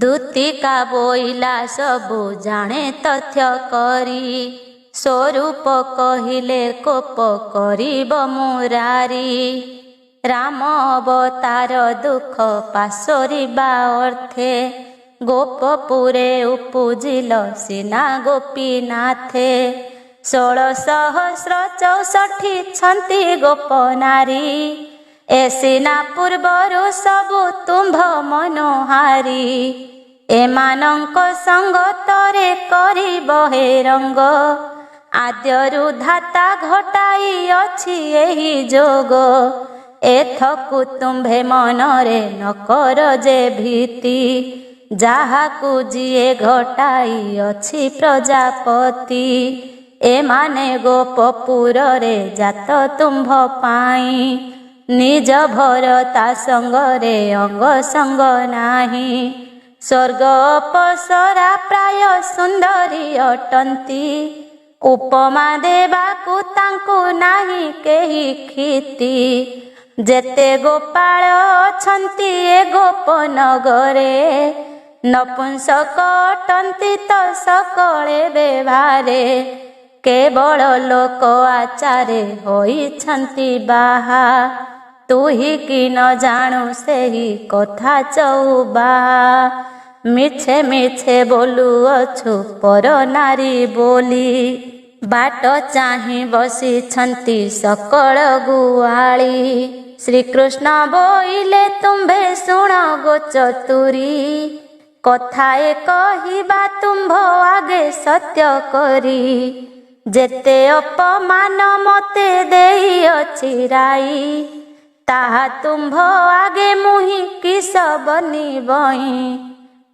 दूतिका बोइला सबु जाने तथ्य करी स्वरूप कहिले कोप करिब मुरारी राम अवतार दुख पासरिबा अर्थे गोपपुरे उपुजिल सिना गोपीनाथे 1664 छंती गोप नारी ए सिना पूर्वरु सबु तुम्भ मनोहारी एमानंक संगतरे करिब हे रंग आद्यरु धाता घटाई अछि एही जोग एथकु तुम्भे मनरे न कर जे भीति जाहाकु जिए घटाई अछि प्रजापति एमाने गोपपुरे जात तुम्भ पाई निज भरता संगरे अंग संग नाही स्वर्ग अपसरा प्राय सुंदरी अटंती उपमा देवाकु तांकु नाही केही खीति जेते गोपाळ अछंती ए गोपनगरे नपुंसक अटंती तो सकळे व्यवहारे केवल लोक आचारे होइछंती बाहा तू ही कि न जाणु सेही कथा चौबा मिछे मिछे बोलुअछु पर नारी बोली बाट चाहि बसिछंती सकल गुआली श्रीकृष्ण बोइले तुम्भे शुण गो चतुरी कथाए कहिबा तुम्भ आगे सत्य करी जेते अपमान मते देई अछि राई ताहा तुम्भ आगे मुहि किस बनी बई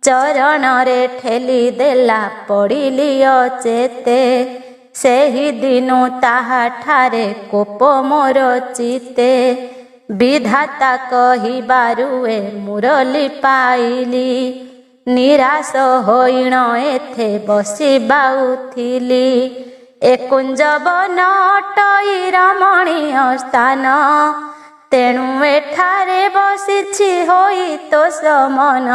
चरण रे ठेली देला पड़िली अचेते सेही दिनु ताहा ठारे कोप मोर चिते विधाता कहिबारुए मुरली पाइली निराश होइण एथे बसी बाउथिली ए कुंज वन अटई रमणीय स्थान तेणु एठारे बसिछि होई तो समन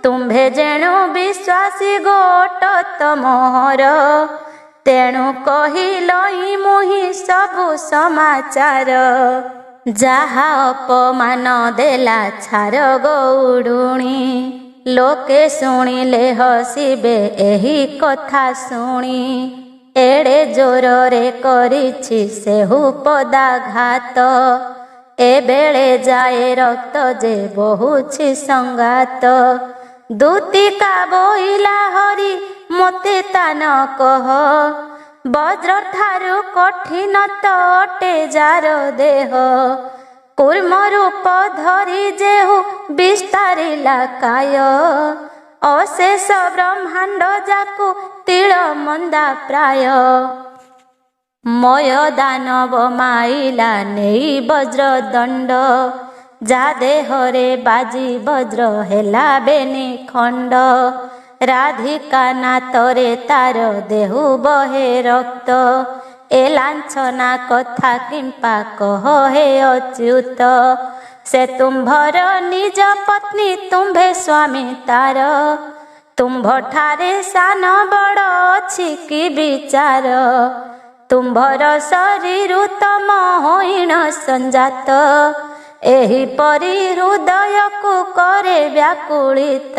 तुम्भे जेणु विश्वासी गोट तमोहर तेणु कहिलई मुहि सबु समाचार जाहा अपमान देला छार गौडुणी लोके शुणिले हसिबे एही कथा शुणी एड़े जोरे करिछि सेहु पदाघात ए बेले जाए रक्त जे बहुछि संगात दूतिका बोइला हरि मोते तान कह वज्र ठारु कठिन तो अटे जार देह कूर्म रूप धरी जेहु विस्तारिला काय अशेष ब्रह्मांड जाकु तिल मंदा प्राय मय दानव माइला नेई वज्र दंड जा देहरे बाजी वज्र हेला बेनी खंड राधिका नातरे तार देहु बहे रक्त ए लांछना कथा किंपा कह हे अच्युत से तुम्भर निज पत्नी तुम्भे स्वामी तार तुम्भ ठारे सान बड़ अछि कि विचार तुम्भर शरीर तम होइण संजात एही परि हृदय को करे व्याकुलित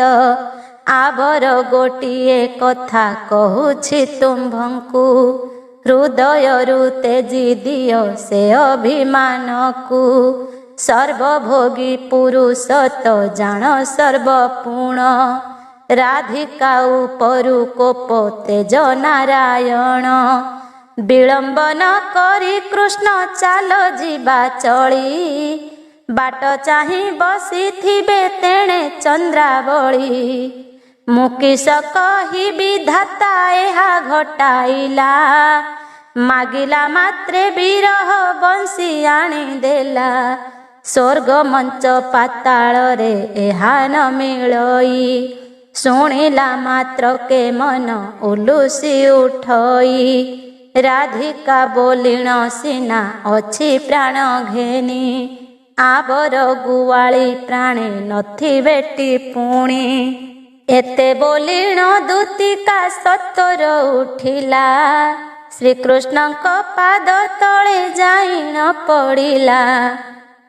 आबर गोटिए कथा कहूछि तुम्भंकु हृदयरु तेजी दियो से अभिमान को सर्वभोगी पुरुष तो जान सर्वपूर्ण राधिका उपरु कोप तेज नारायण विलंबन करी कृष्ण चाल जीवा चली बाट चाहि बसिथिबे तेणे चंद्रावली मुकिश कहि विधाता एहा घटाइला मागिला मात्रे विरह बंशी आनी देला स्वर्ग मंच पाताल रे एहा न मिलई शुणिला मात्र के मन उलुसी उठई राधिका बोलिण सिना अछि प्राण घेनी आबर गुवाली प्राणे नथी बेटी पुणी एते बोलिण दूतिका सत्वर उठिला, श्रीकृष्णଙ୍କ पाद तले जाइन पड़िला।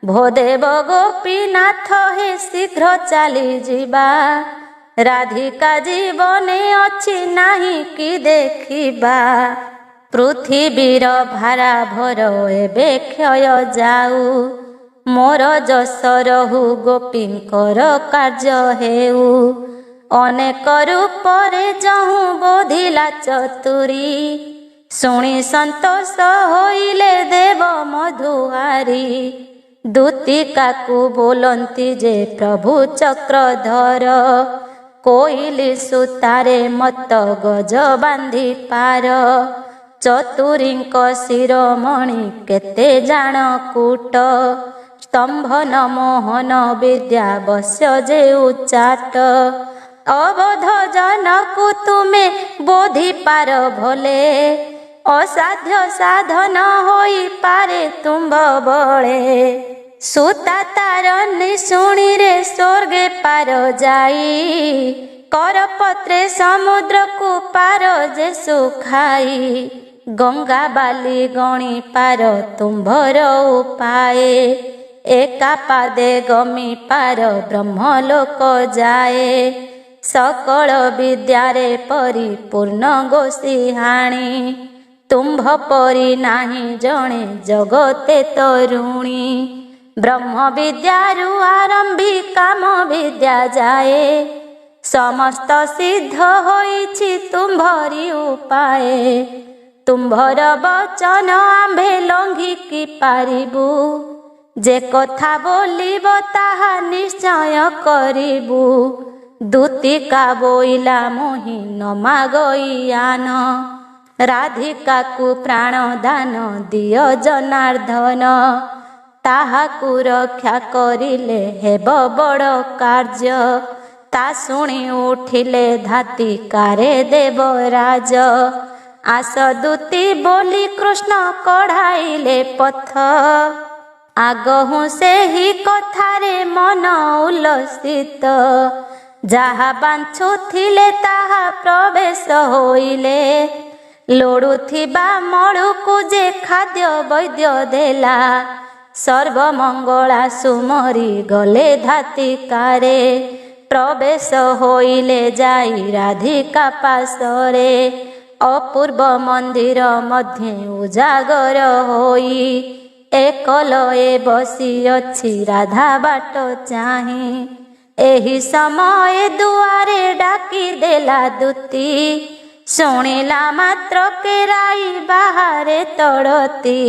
भोदेव गोपीनाथ हे शीघ्र चली जिबा, राधिका जीवने अछि नाही कि देखिबा। पृथिवीर भारा भर एबे क्षय जाऊ, मोर जस रहु गोपींकर कार्य हेउ। अनेक रूपरे जहु बोधिला चतुरी, शुणी संतोष होइले देव मधुहारी। दूतिका को बोलंती जे प्रभु चक्रधर, कोइली सुतारे मत गज बांधी पार। चतुरींक शिरोमणि केते जाण कूट, स्तंभन मोहन विद्या बस्य जे उच्चाट। अबोध जनकु तुमे बोधि पार भले, असाध्य साधन होई पारे तुम्भ बळे। सुता तार निशुणी रे स्वर्गे पार जाई, करपत्रे समुद्र को पार जे सुखाई। गंगा बाली गणी पार तुम्भर उपाय, एका पादे गमी पार ब्रह्मलोक जाए। सकल विद्यारे परिपूर्ण गोसिहाणी, तुम्भ परी नाही जणे जगते तरुणी। ब्रह्म विद्यारु आरंभी काम विद्या जाए, समस्त सिद्ध होइछि तुम्भरी उपाय। तुम्भर बचन आम्भे लंघी कि पारिबु, जे कथा बोलिब ताहा निश्चय करिबु। दूतिका बोइला मोहि नमा गईयान, राधिका को प्राण दान दिय जनार्दन। ताहाकु रक्षा करिले हेब बड़ कार्य, ता शुणी उठिले धातिकारे देवराज। आस दूती बोली कृष्ण कढ़ाइले पथ, आगहु से ही कथारे मन उल्लसित। जाहा बांछुथिले ताहा प्रवेश होइले, लोड़ुथिबा मळुकु जे खाद्य वैद्य देला। सर्वमंगला सुमरी गले धातिकारे, प्रवेश होइले जाई राधिका पासरे। अपूर्व मंदिर मध्य उजागर होई, एकलये बसी अछि राधा बाट चाही। एही समय दुआरे डाकी देला दूती, शुणिला मात्र के राई बाहारे तड़ती।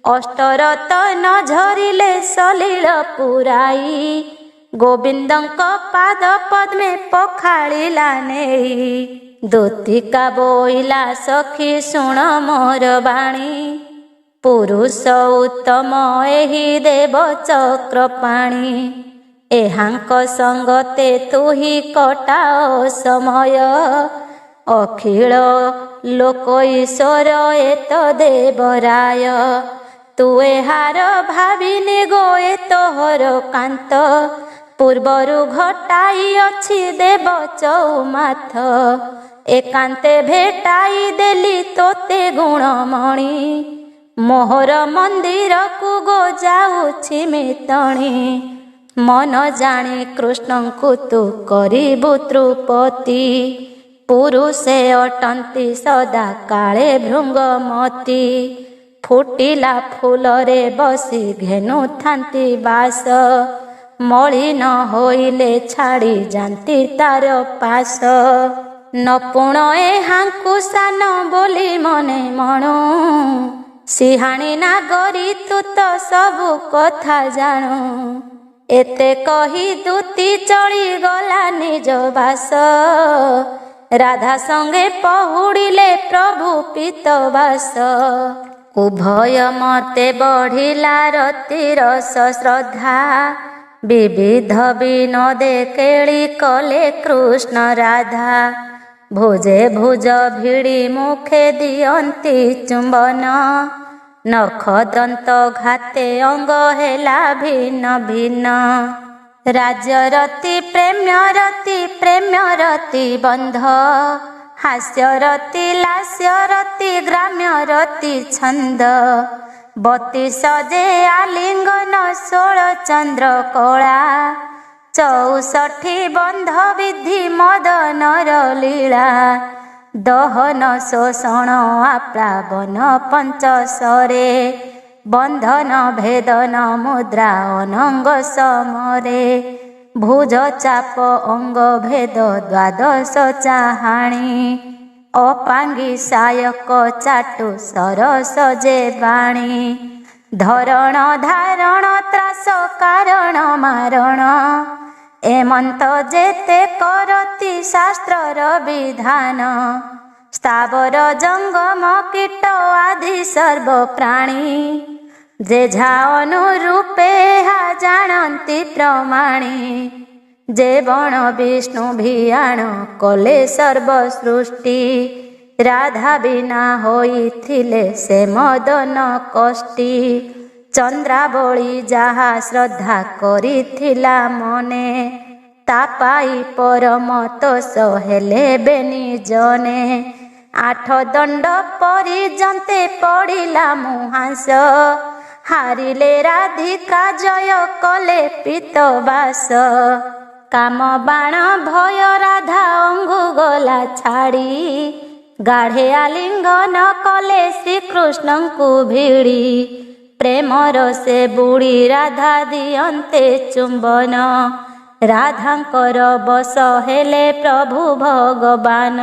अष्टरत न झरिले सलील पुराई, गोविंदंक पाद पद्मे पखाଳିला नेई। दूतिका बोइला सखी शुण मोर बाणी, पुरुष उत्तम एही देव चक्रपाणी। एहांक संगते तुही कटाओ समय, अखिल लोक ईश्वर एत देवराय। तु एहार भाविनी गोए तोहर कांत, पूर्वरु घटाई अछि देव चौमाथ। एकांते भेटाई देली तोते गुणमणि, मोहर मंदिर को गो जाउछि मितणी। मन जानी कृष्णंकु तु करिबु तृपति, पुरुषे अटंती सदा काले भृंगमती। फुटिला फूलरे बसी घेनु थांती बास, मलिन होइले छाड़ी जानती तार पास। नपुण एहांकु सान बोली मने मणु, सिहाणी नागरी तु तो सबु कथा जाणु। एते कही दूती चली गला निज बास, राधा संगे पहुड़िले प्रभु पीतवास। उभय मते बढ़िला रति रस श्रद्धा, विविध विनोदे केली कले कृष्ण राधा। भुजे भुज भिड़ी मुखे दियंती चुंबन, नख दंत घाते अंग हेला भिन्न भिन्न। ରାଜରତି ପ୍ରେମ୍ୟରତି ବନ୍ଧ, ହାସ୍ୟରତି ଲାସ୍ୟରତି ଗ୍ରାମ୍ୟରତି ଛନ୍ଦ, 32 ଆଲିଙ୍ଗନ 16 ଚନ୍ଦ୍ର କଳା, 64 ବନ୍ଧ ବିଧି ମଦନର ଲୀଳା, ଦହନ ଶୋଷଣ ଆପ୍ଲାବନ ପଞ୍ଚଶରେ, ବନ୍ଧନ ଭେଦନ ମୁଦ୍ରା ଅନଙ୍ଗ ସମରେ, ଭୁଜ ଚାପ ଅଙ୍ଗ ଭେଦ 12 ଚାହାଣୀ, ଅପାଙ୍ଗି ସାୟକ ଚାଟୁ ସରସ ଯେ ବାଣୀ, ଧରଣ ଧାରଣ ତ୍ରାସ କାରଣ ମାରଣ, ଏମନ୍ତ ଯେତେ କରତି ଶାସ୍ତ୍ରର ବିଧାନ, ସ୍ଥାବର ଜଙ୍ଗମ କୀଟ ଆଦି ସର୍ବ ପ୍ରାଣୀ, ଯେଝା ଅନୁରୂପେ ଏହା ଜାଣନ୍ତି ପ୍ରମାଣୀ, ଯେ ବଣ ବିଷ୍ଣୁ ଭିଆଣ କଲେ ସର୍ବ ସୃଷ୍ଟି, ରାଧା ବିନା ହୋଇଥିଲେ ସେ ମଦନ କଷ୍ଟି, ଚନ୍ଦ୍ରାବଳୀ ଯାହା ଶ୍ରଦ୍ଧା କରିଥିଲା ମନେ, ତା ପାଇ ପରମ ତୋଷ ହେଲେ ବେନି ଜନେ, 8 ଦଣ୍ଡ ପରିଜନ୍ତେ ପଡ଼ିଲା ମୁହାଁସ, ହାରିଲେ ରାଧିକା ଜୟ କଲେ ପୀତବାସ, କାମ ବାଣ ଭୟ ରାଧା ଅଙ୍ଗୁ ଗଲା ଛାଡ଼ି, ଗାଢ଼େ ଆଲିଙ୍ଗନ କଲେ ଶ୍ରୀକୃଷ୍ଣଙ୍କୁ ଭିଡ଼ି, ପ୍ରେମର ସେ ବୁଢ଼ୀ ରାଧା ଦିଅନ୍ତେ ଚୁମ୍ବନ, ରାଧାଙ୍କର ବଶ ହେଲେ ପ୍ରଭୁ ଭଗବାନ,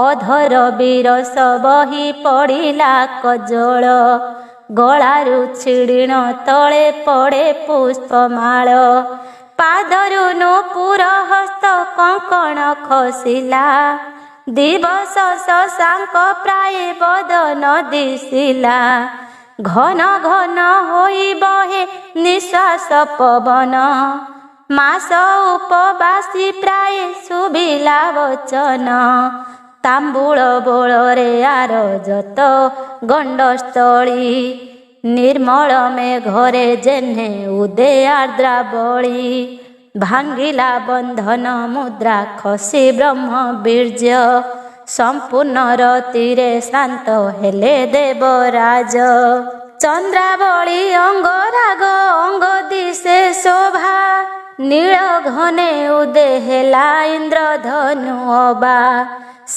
ଅଧର ବିରସ ବହି ପଡ଼ିଲା କଜଳ, ଗଳାରୁ ଛିଡ଼ିଣ ତଳେ ପଡ଼େ ପୁଷ୍ପମାଳ, ପାଦରୁ ନୂପୁର ହସ୍ତ କଙ୍କଣ ଖସିଲା, ଦିବସ ଶଶାଙ୍କ ପ୍ରାୟ ବଦନ ଦିଶିଲା, ଘନ ଘନ ହୋଇ ବହେ ନିଶ୍ୱାସ ପବନ, ମାସ ଉପବାସୀ ପ୍ରାୟ ଶୁଭିଲା ବଚନ, ତାମ୍ବୁଳ ବୋଳରେ ଆରଜତ ଗଣ୍ଡସ୍ଥଳୀ, ନିର୍ମଳ ମେଘରେ ଯେହ୍ନେ ଉଦେ ଆର୍ଦ୍ରାବଳୀ, ଭାଙ୍ଗିଲା ବନ୍ଧନ ମୁଦ୍ରା ଖସି ବ୍ରହ୍ମ ବୀର୍ଯ୍ୟ, ସମ୍ପୂର୍ଣ୍ଣ ରତିରେ ଶ୍ରାନ୍ତ ହେଲେ ଦେବରାଜ, ଚନ୍ଦ୍ରାବଳୀ ଅଙ୍ଗରାଗ ଅଙ୍ଗ ଦିଶେ ଶୋଭା, ନୀଳ ଘନେ ଉଦେ ହେଲା ଇନ୍ଦ୍ରଧନୁ ଅବା,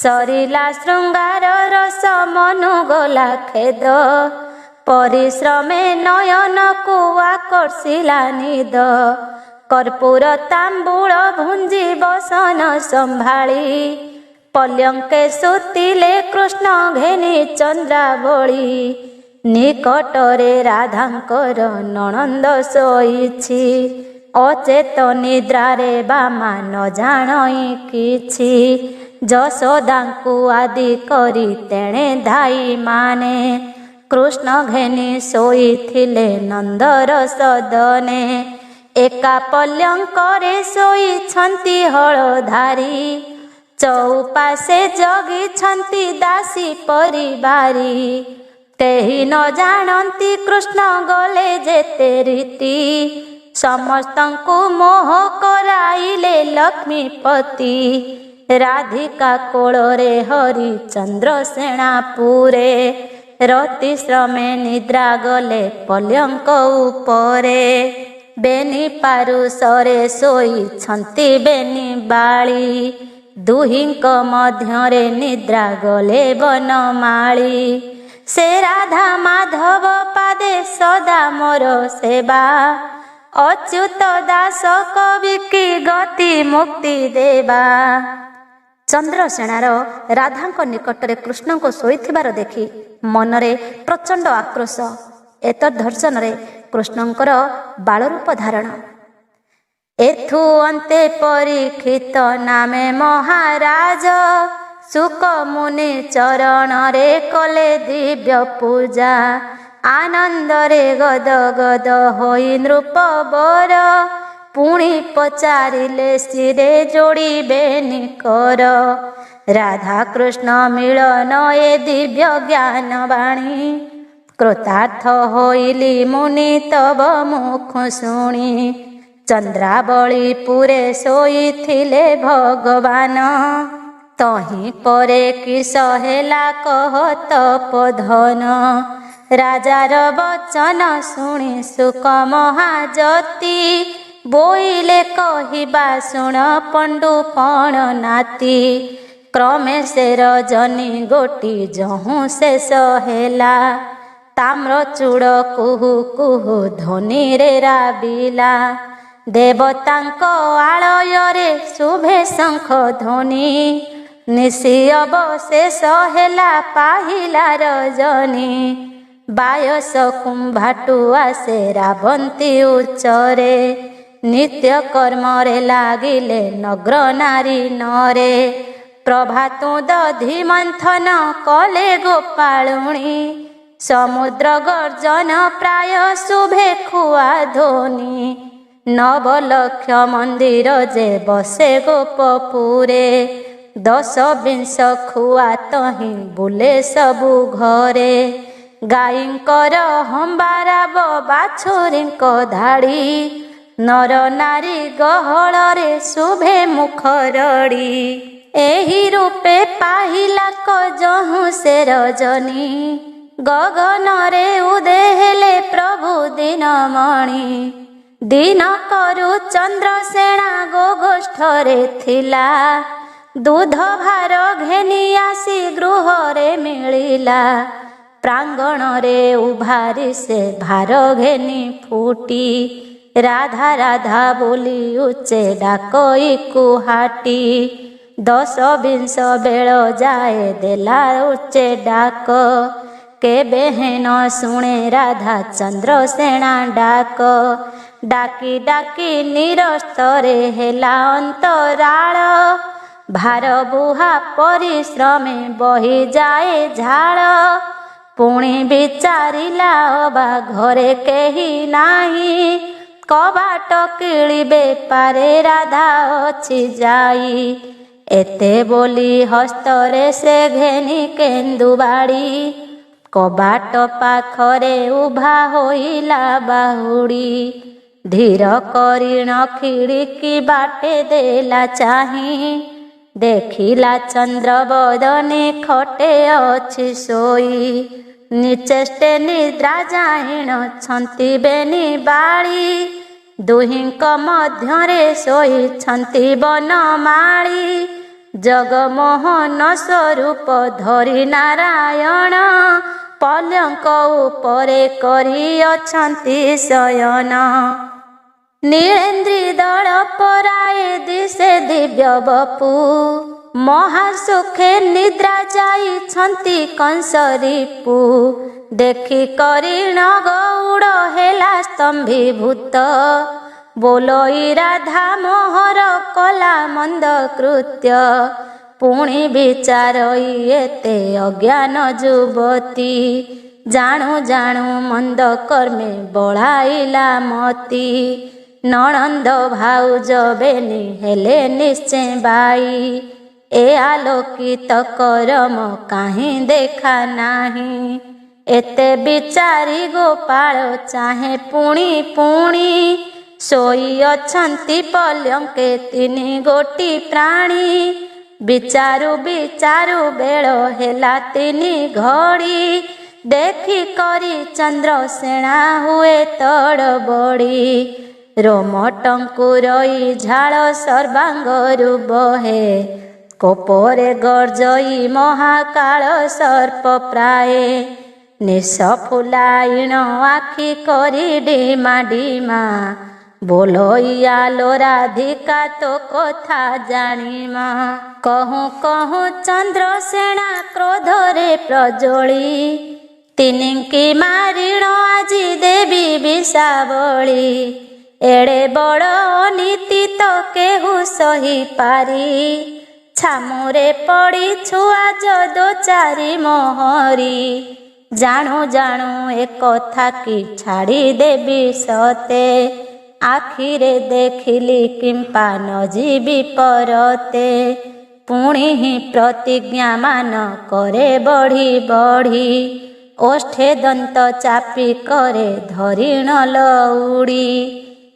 ସରିଲା ଶୃଙ୍ଗାର ରସ ମନୁ ଗଲା ଖେଦ, ପରିଶ୍ରମେ ନୟନକୁ ଆକର୍ଷିଲା ନିଦ, କର୍ପୂର ତାମ୍ବୁଳ ଭୁଞ୍ଜି ବସନ ସମ୍ଭାଳି, ପଲ୍ୟଙ୍କେ ସୁତିଲେ କୃଷ୍ଣ ଘେନି ଚନ୍ଦ୍ରାବଳୀ, ନିକଟରେ ରାଧାଙ୍କର ନଣନ୍ଦ ଶୋଇଛି, ଅଚେତ ନିଦ୍ରାରେ ବାମା ନ ଜାଣଇ କିଛି, ଯଶୋଦାଙ୍କୁ ଆଦି କରି ତେଣେ ଧାଇ ମାନେ, କୃଷ୍ଣ ଘେନି ଶୋଇଥିଲେ ନନ୍ଦର ସଦନେ, ଏକା ପଲ୍ୟଙ୍କରେ ଶୋଇଛନ୍ତି ହଳଧାରୀ, ଚଉପାଶେ ଜଗିଛନ୍ତି ଦାସୀ ପରିବାରୀ, କେହି ନ ଜାଣନ୍ତି କୃଷ୍ଣ ଗଲେ ଯେତେ ରୀତି, ସମସ୍ତଙ୍କୁ ମୋହ କରାଇଲେ ଲକ୍ଷ୍ମୀପତି, ରାଧିକା କୋଳରେ ହରିଚନ୍ଦ୍ର ସେଣାପୁରେ, ରତି ଶ୍ରମେ ନିଦ୍ରା ଗଲେ ପଲ୍ୟଙ୍କ ଉପରେ, ବେନି ପାରୁଷରେ ଶୋଇଛନ୍ତି ବେନି ବାଳି, ଦୁହିଁଙ୍କ ମଧ୍ୟରେ ନିଦ୍ରା ଗଲେ ବନମାଳି, ସେ ରାଧା ମାଧବ ପାଦେ ସଦା ମୋର ସେବା, ଅଚ୍ୟୁତ ଦାସ କବି କି ଗତି ମୁକ୍ତି ଦେବା। ଚନ୍ଦ୍ରସେଣାର ରାଧାଙ୍କ ନିକଟରେ କୃଷ୍ଣଙ୍କୁ ଶୋଇଥିବାର ଦେଖି ମନରେ ପ୍ରଚଣ୍ଡ ଆକ୍ରୋଶ। ଏତଦ୍ ଦର୍ଶନରେ କୃଷ୍ଣଙ୍କର ବାଳରୂପ ଧାରଣ। ଏଥୁ ଅନ୍ତେ ପରୀକ୍ଷିତ ନାମେ ମହାରାଜ, ସୁକ ମୁନି ଚରଣରେ କଲେ ଦିବ୍ୟ ପୂଜା। ଆନନ୍ଦରେ ଗଦ ଗଦ ହୋଇ ନୃପବର, ପୁଣି ପଚାରିଲେ ଶିରେ ଯୋଡ଼ିବେନି କର। ରାଧାକୃଷ୍ଣ ମିଳନ ଏ ଦିବ୍ୟ ଜ୍ଞାନ ବାଣୀ, କୃତାର୍ଥ ହୋଇଲି ମୁନି ତବ ମୁଖ ଶୁଣି। ଚନ୍ଦ୍ରାବଳୀପୁରେ ଶୋଇଥିଲେ ଭଗବାନ। ତହିଁ ପରେ କିସ ହେଲା କହ ତପୋଧନ। ରାଜାର ବଚନ ଶୁଣି ସୁକ ମହାଜତି, ବୋଇଲେ କହିବା ଶୁଣ ପଣ୍ଡୁପଣ ନାତି। କ୍ରମେ ସେ ରଜନୀ ଗୋଟି ଯହୁଁ ଶେଷ ହେଲା, ତାମ୍ରଚୂଡ଼ କୁହୁ କୁହୁ ଧ୍ୱନିରେ ରାବିଲା। ଦେବତାଙ୍କ ଆଳୟରେ ଶୁଭେ ଶଙ୍ଖ ଧ୍ୱନି, ନିଶି ଅବଶେଷ ହେଲା ପାହିଲା ରଜନୀ। ବାୟସ କୁମ୍ଭାଟୁ ଆସେ ରାବନ୍ତୀ ଉଚ୍ଚରେ, ନିତ୍ୟ କର୍ମରେ ଲାଗିଲେ ନଗ୍ର ନାରୀ ନରେ। ପ୍ରଭାତୁ ଦଧି ମନ୍ଥନ କଲେ ଗୋପାଳୁଣୀ, ସମୁଦ୍ର ଗର୍ଜନ ପ୍ରାୟ ଶୁଭେ ଖୁଆ ଧ୍ୱନି। ନବଲକ୍ଷ ମନ୍ଦିର ଯେ ବସେ ଗୋପପୁରେ, 10-20 ଖୁଆ ତହିଁ ବୁଲେ ସବୁ ଘରେ। ଗାଈଙ୍କର ହମ୍ବାରାବ ବାଛୁରୀଙ୍କ ଧାଡ଼ି, ନର ନାରୀ ଗହଳରେ ଶୁଭେ ମୁଖରଡ଼ି। ଏହି ରୂପେ ପାହିଲା କ ଯହୁଁ ସେ ରଜନୀ, ଗଗନରେ ଉଦେ ହେଲେ ପ୍ରଭୁ ଦିନମଣି। ଦିନ କରୁ ଚନ୍ଦ୍ରସେଣା ଗୋଗୋଷ୍ଠରେ ଥିଲା, ଦୁଧ ଭାର ଘେନି ଆସି ଗୃହରେ ମିଳିଲା। ପ୍ରାଙ୍ଗଣରେ ଉଭାରି ସେ ଭାର ଘେନି ଫୁଟି, ରାଧା ରାଧା ବୋଲି ଉଚ୍ଚେ ଡାକଇ କୁହାଟି। 10-20 ବେଳ ଯାଏ ଦେଲା ଉଚ୍ଚେ ଡାକ, କେବେ ହେନ ଶୁଣେ ରାଧା ଚନ୍ଦ୍ରସେଣା ଡାକ। ଡାକି ଡାକି ନିରସ୍ତରେ ହେଲା ଅନ୍ତରାଳ, ଭାର ବୁହା ପରିଶ୍ରମେ ବହିଯାଏ ଝାଳ। ପୁଣି ବିଚାରିଲା ଅବା ଘରେ କେହି ନାହିଁ, କବାଟ କିଳିବେ ପାରେ ରାଧା ଅଛି ଯାଇ। ଏତେ ବୋଲି ହସ୍ତରେ ସେ ଘେନି କେନ୍ଦୁବାଡ଼ି, କବାଟ ପାଖରେ ଉଭା ହୋଇଲା ବାହୁଡ଼ି। ଧୀର କରି ନଖିଡ଼ିକି ବାଟେ ଦେଲା ଚାହିଁ, ଦେଖିଲା ଚନ୍ଦ୍ରବଦନୀ ଖଟେ ଅଛି ଶୋଇ। ନିଚେଷ୍ଟେ ନିଦ୍ରା ଜାହିଣ ଛନ୍ତି ବେନି ବାଳି, ଦୁହିଁଙ୍କ ମଧ୍ୟରେ ଶୋଇଛନ୍ତି ବନମାଳି। ଜଗମୋହନ ସ୍ୱରୂପ ଧରି ନାରାୟଣ, ପଲଙ୍କ ଉପରେ କରିଅଛନ୍ତି ଶୟନ। ନୀଳେନ୍ଦ୍ରୀ ଦଳ ପରାଏ ଦିଶେ ଦିବ୍ୟ ବପୁ, ମହାସୁଖେ ନିଦ୍ରା ଯାଇଛନ୍ତି କଂସ ରିପୁ। ଦେଖି କରିଣ ଗଉଡ଼ ହେଲା ସ୍ତମ୍ଭୀଭୂତ, ବୋଲଇ ରାଧା ମୋହର କଲା ମନ୍ଦ କୃତ୍ୟ। ପୁଣି ବିଚାରଇ ଏତେ ଅଜ୍ଞାନ ଯୁବତୀ, ଜାଣୁ ଜାଣୁ ମନ୍ଦ କର୍ମେ ବଳାଇଲା ମତି। ନଣନ୍ଦ ଭାଉଜ ବେନି ହେଲେ ନିଶ୍ଚେ ବାଇ, ଏ ଆଲୋକିତ କରମ କାହିଁ ଦେଖା ନାହିଁ। ଏତେ ବିଚାରି ଗୋପାଳ ଚାହେଁ ପୁଣି ପୁଣି, ଶୋଇଅଛନ୍ତି ପଲ୍ୟଙ୍କେ 3 ଗୋଟି ପ୍ରାଣୀ। ବିଚାରୁ ବିଚାରୁ ବେଳ ହେଲା 3 ଘଡ଼ି, ଦେଖି କରି ଚନ୍ଦ୍ରସେଣା ହୁଏ ତଡ଼ବଡ଼ି। ରୋମ ଟଙ୍କୁରଇ ଝାଳ ସର୍ବାଙ୍ଗରୁ ବହେ, କୋପରେ ଗର୍ଜଇ ମହାକାଳ ସର୍ପ ପ୍ରାଏ। ନିଶ ଫୁଲାଇଣ ଆଖି କରି ଡିମା ଡିମା, ବୋଲଇ ଆଲୋ ରାଧିକା ତୋ କଥା ଜାଣିମା। କହୁଁ କହୁଁ ଚନ୍ଦ୍ରସେଣା କ୍ରୋଧରେ ପ୍ରଜ୍ୱଳି, 3 ମାରିଣ ଆଜି ଦେବି ବିଷାବଳି। ଏଡ଼େ ବଡ଼ ଅନୀତି ତ କେହୁ ସହି ପାରି, ଛାମୁରେ ପଡ଼ି ଛୁଆ ଯଦୁ 4 ମୋହରି। ଜାଣୁ ଜାଣୁ ଏ କଥା କି ଛାଡ଼ି ଦେବି ସତେ, ଆଖିରେ ଦେଖିଲି କିମ୍ପା ନ ଯିବି ପରତେ। ପୁଣି ହିଁ ପ୍ରତିଜ୍ଞା ମାନ କରେ ବଢ଼ି ବଢ଼ି, ଓଷ୍ଠେ ଦନ୍ତ ଚାପି କରେ ଧରିଣ ଲଉଡ଼ି।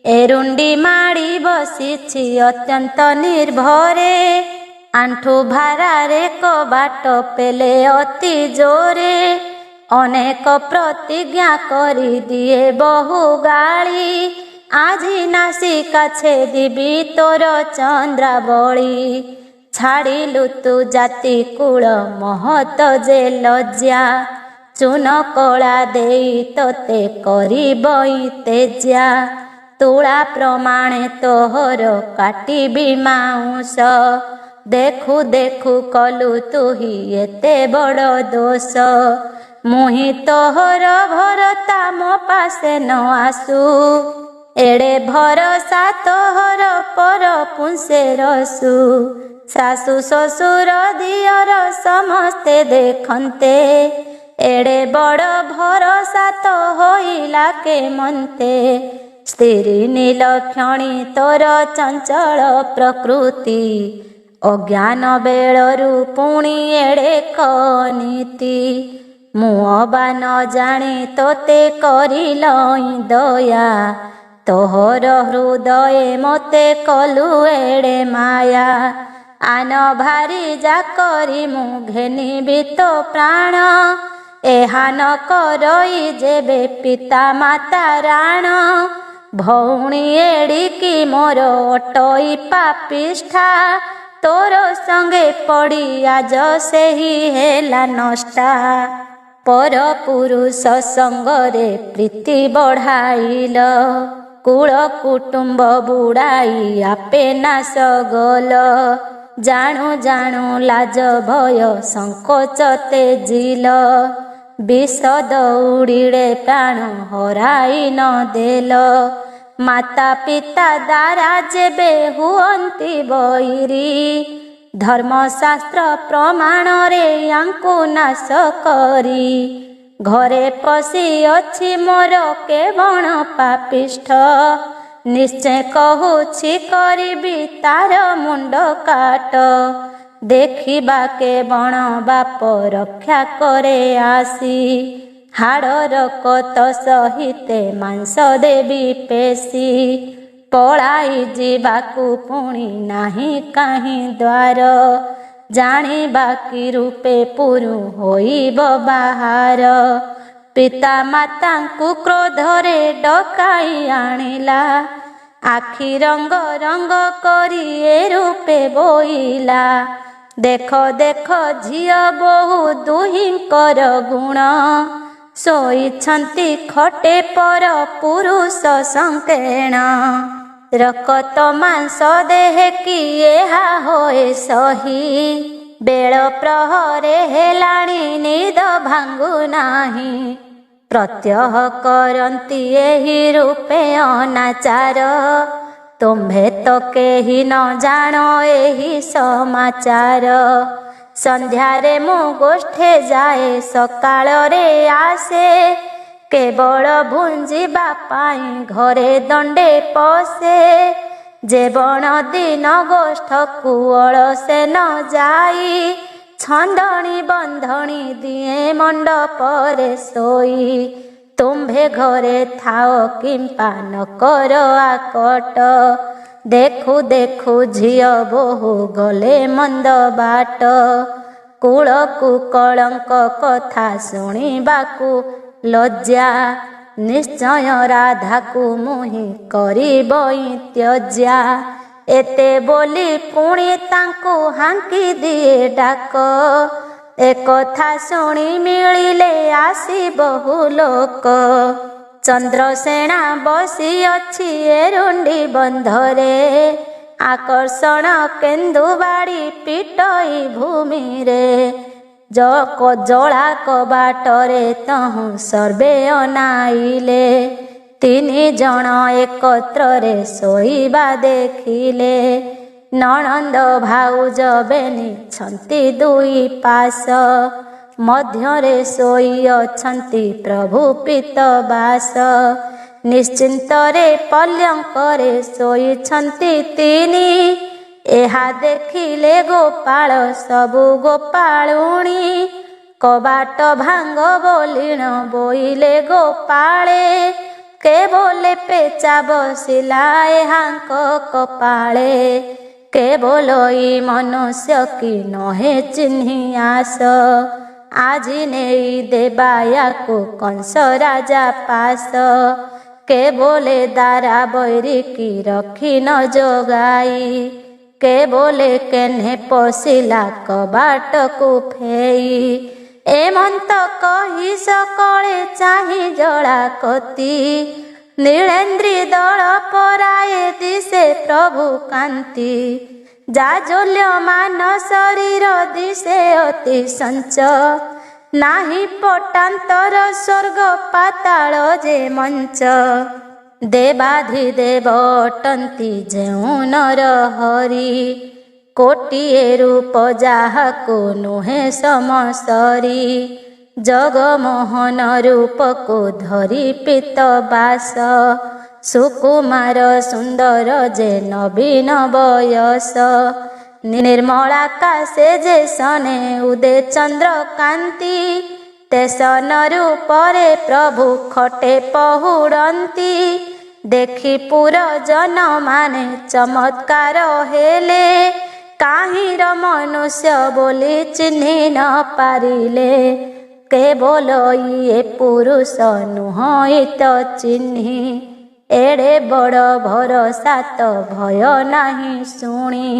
ଏରୁଣ୍ଡି ମାଡ଼ି ବସିଛି ଅତ୍ୟନ୍ତ ନିର୍ଭରେ, ଆଣ୍ଠୁ ଭାରାରେ କବାଟ ପେଲେ ଅତି ଜୋରେ। ଅନେକ ପ୍ରତିଜ୍ଞା କରିଦିଏ ବହୁ ଗାଳି, ଆଜି ନାସିକା ଛେଦିବି ତୋର ଚନ୍ଦ୍ରାବଳୀ। ଛାଡ଼ିଲୁ ତୁ ଜାତି କୁଳ ମହତ ଯେ ଲଜ୍ଜା, ଚୂନ କଳା ଦେଇ ତୋତେ କରିବଇ ତେଜା। ତୁଳା ପ୍ରମାଣେ ତୋହର କାଟିବି ମାଉଁସ, ଦେଖୁ ଦେଖୁ କଲୁ ତୁହି ଏତେ ବଡ଼ ଦୋଷ। ମୁହିଁ ତୋହର ଭରତା ମୋ ପାଶେ ନ ଆସୁ, ଏଡ଼େ ଭରସା ତୋହର ପର ପୁଂସେ ରସୁ। ଶାଶୁ ଶ୍ୱଶୁର ଦିଅର ସମସ୍ତେ ଦେଖନ୍ତେ, ଏଡ଼େ ବଡ଼ ଭରସା ତ ହୋଇଲା କେମନ୍ତେ। ସ୍ତ୍ରୀ ନୀଲକ୍ଷଣୀ ତୋର ଚଞ୍ଚଳ ପ୍ରକୃତି, ଅଜ୍ଞାନ ବେଳରୁ ପୁଣି ଏଡ଼େ କନୀତି। ମୁଁ ଅବା ନ ଜାଣି ତୋତେ କରିଲଇଁ ଦୟା, ତୋହର ହୃଦଏ ମୋତେ କଲୁ ଏଡ଼େ ମାୟା। ଆନ ଭାରି ଯାକରି ମୁଁ ଘେନିବି ତୋ ପ୍ରାଣ, ଏହା ନ କରଇ ଯେବେ ପିତା ମାତା ରାଣ। ଭଉଣୀ ଏଡ଼ିକି ମୋର ଅଟଇ ପାପିଷ୍ଠା, ତୋର ସଙ୍ଗେ ପଡ଼ି ଆଜ ସେହି ହେଲା ନଷ୍ଟା। ପର ପୁରୁଷ ସଙ୍ଗରେ ପ୍ରୀତି ବଢ଼ାଇଲ, କୁଳ କୁଟୁମ୍ବ ବୁଡ଼ାଇ ଆପେ ନାଶ ଗଲ। ଜାଣୁ ଜାଣୁ ଲାଜ ଭୟ ସଂକୋଚ ତେଜିଲ, ବିଷ ଦଉଡ଼ିରେ ପ୍ରାଣ ହରାଇ ନ ଦେଲ। ମାତା ପିତା ଦ୍ୱାରା ଯେବେ ହୁଅନ୍ତି ବୈରୀ, ଧର୍ମଶାସ୍ତ୍ର ପ୍ରମାଣରେ ୟାଙ୍କୁ ନାଶ କରି। ଘରେ ପଶି ଅଛି ମୋର କେବଳ ପାପିଷ୍ଠ, ନିଶ୍ଚୟ କହୁଛି କରିବି ତାର ମୁଣ୍ଡ କାଟ। ଦେଖିବା କେବଳ ବାପ ରକ୍ଷା କରେ ଆସି, ହାଡ଼ର କତ ସହିତେ ମାଂସ ଦେବି ପେଶି। ପଳାଇ ଯିବାକୁ ପୁଣି ନାହିଁ କାହିଁ ଦ୍ୱାର, ଜାଣିବା କି ରୂପେ ପୁରୁ ହୋଇବ ବାହାର। ପିତା ମାତାଙ୍କୁ କ୍ରୋଧରେ ଡକାଇ ଆଣିଲା, ଆଖି ରଙ୍ଗ ରଙ୍ଗ କରି ଏ ରୂପେ ବୋଇଲା। ଦେଖ ଦେଖ ଝିଅ ବୋହୂ ଦୁହିଁଙ୍କର ଗୁଣ, ଶୋଇଛନ୍ତି ଖଟେ ପର ପୁରୁଷ ସଂକେଣ। ରକତ ମାଂସ ଦେହେ କି ଏହା ହୋଏ ସହି, ବେଳ ପ୍ରହରେ ହେଲାଣି ନିଦ ଭାଙ୍ଗୁ ନାହିଁ। ପ୍ରତ୍ୟହ କରନ୍ତି ଏହି ରୂପେ ଅନାଚାର, ତୁମ୍ଭେ ତ କେହି ନ ଜାଣ ଏହି ସମାଚାର। ସନ୍ଧ୍ୟାରେ ମୁଁ ଗୋଷ୍ଠେ ଯାଏ ସକାଳରେ ଆସେ, କେବଳ ଭୁଞ୍ଜିବା ପାଇଁ ଘରେ ଦଣ୍ଡେ ପଶେ। ଯେ ବଣ ଦିନ ଗୋଷ୍ଠକୁ ଅଳସେ ନ ଯାଇ, ଛନ୍ଦଣି ବନ୍ଧଣି ଦିଏ ମଣ୍ଡପରେ ଶୋଇ। ତୁମ୍ଭେ ଘରେ ଥାଅ କିମ୍ପା ନ କର ଆକଟ, ଦେଖୁ ଦେଖୁ ଝିଅ ବୋହୂ ଗଲେ ମନ୍ଦ ବାଟ। କୂଳକୁ କଳଙ୍କ କଥା ଶୁଣିବାକୁ ଲଜ୍ଜା, ନିଶ୍ଚୟ ରାଧାକୁ ମୁହିଁ କରିବଇ ତ୍ୟଜ୍ୟା। ଏତେ ବୋଲି ପୁଣି ତାଙ୍କୁ ହାଙ୍କି ଦିଏ ଡାକ, ଏକଥା ଶୁଣି ମିଳିଲେ ଆସି ବହୁ ଲୋକ। ଚନ୍ଦ୍ରସେଣା ବସି ଅଛି ଏରୁଣ୍ଡି ବନ୍ଧରେ, ଆକର୍ଷଣ କେନ୍ଦୁବାଡ଼ି ପିଟଇ ଭୂମିରେ। ଜଳା କବାଟରେ ତହୁଁ ସର୍ବେ ଅନାଇଲେ, ତିନି ଜଣ ଏକତ୍ରରେ ଶୋଇବା ଦେଖିଲେ। ନଣନ୍ଦ ଭାଉଜ ବେନିଛନ୍ତି ଦୁଇ ପାଶ, ମଧ୍ୟରେ ଶୋଇଅଛନ୍ତି ପ୍ରଭୁ ପିତବାସ। ନିଶ୍ଚିନ୍ତରେ ପଲ୍ୟଙ୍କରେ ଶୋଇଛନ୍ତି ତିନି, ଏହା ଦେଖିଲେ ଗୋପାଳ ସବୁ ଗୋପାଳୁଣୀ। କବାଟ ଭାଙ୍ଗ ବୋଲିଣ ବୋଇଲେ ଗୋପାଳେ, କେବଳ ପେଚା ବସିଲାଏ ହାଙ୍କ କପାଳେ। କେବଳ ଇ ମନୁଷ୍ୟ କି ନହେ ଚିହ୍ନି ଆସ। ଆଜି ନେଇ ଦେବାୟାକୁ କଂସ ରାଜା ପାଶ। କେବଳ ଦାରା ବୈରିକି ରଖି ନ ଜଗାଇ। କେବଳ କେହ୍ନେ ପଶିଲା କବାଟକୁ ଫେଇ। ଏମନ୍ତ କହି ସକଳେ ଚାହିଁ ଜଳା କତି। ନୀଳେନ୍ଦ୍ରୀ ଦଳ ପରାଏ ଦିଶେ ପ୍ରଭୁ କାନ୍ତି। ଜାଜ୍ୱଲ୍ୟମାନ ଶରୀର ଦିଶେ ଅତି ସଞ୍ଚ। ନାହିଁ ପଟାନ୍ତର ସ୍ୱର୍ଗ ପାତାଳ ଯେ ମଞ୍ଚ। ଦେବାଧିଦେବ ଅଟନ୍ତି ଯେଉଁ ନର ହରି। କୋଟିଏ ରୂପ ଯାହାକୁ ନୁହେଁ ସମସରି। ଜଗମୋହନ ରୂପକୁ ଧରି ପୀତ ବାସ। ସୁକୁମାର ସୁନ୍ଦର ଯେ ନବୀନ ବୟସ। ନିର୍ମଳାକାଶେ ଯେ ସନେ ଉଦେ ଚନ୍ଦ୍ର କାନ୍ତି। ତେସନ ରୂପରେ ପ୍ରଭୁ ଖଟେ ପହୁଡ଼ନ୍ତି। ଦେଖି ପୁରଜନ ମାନେ ଚମତ୍କାର ହେଲେ। କାହିଁର ମନୁଷ୍ୟ ବୋଲି ଚିହ୍ନି ନ ପାରିଲେ। କେବଳ ଇଏ ପୁରୁଷ ନୁହଁ ତ ଚିହ୍ନି। ଏଡ଼େ ବଡ଼ ଭରସା ତ ଭୟ ନାହିଁ ଶୁଣି।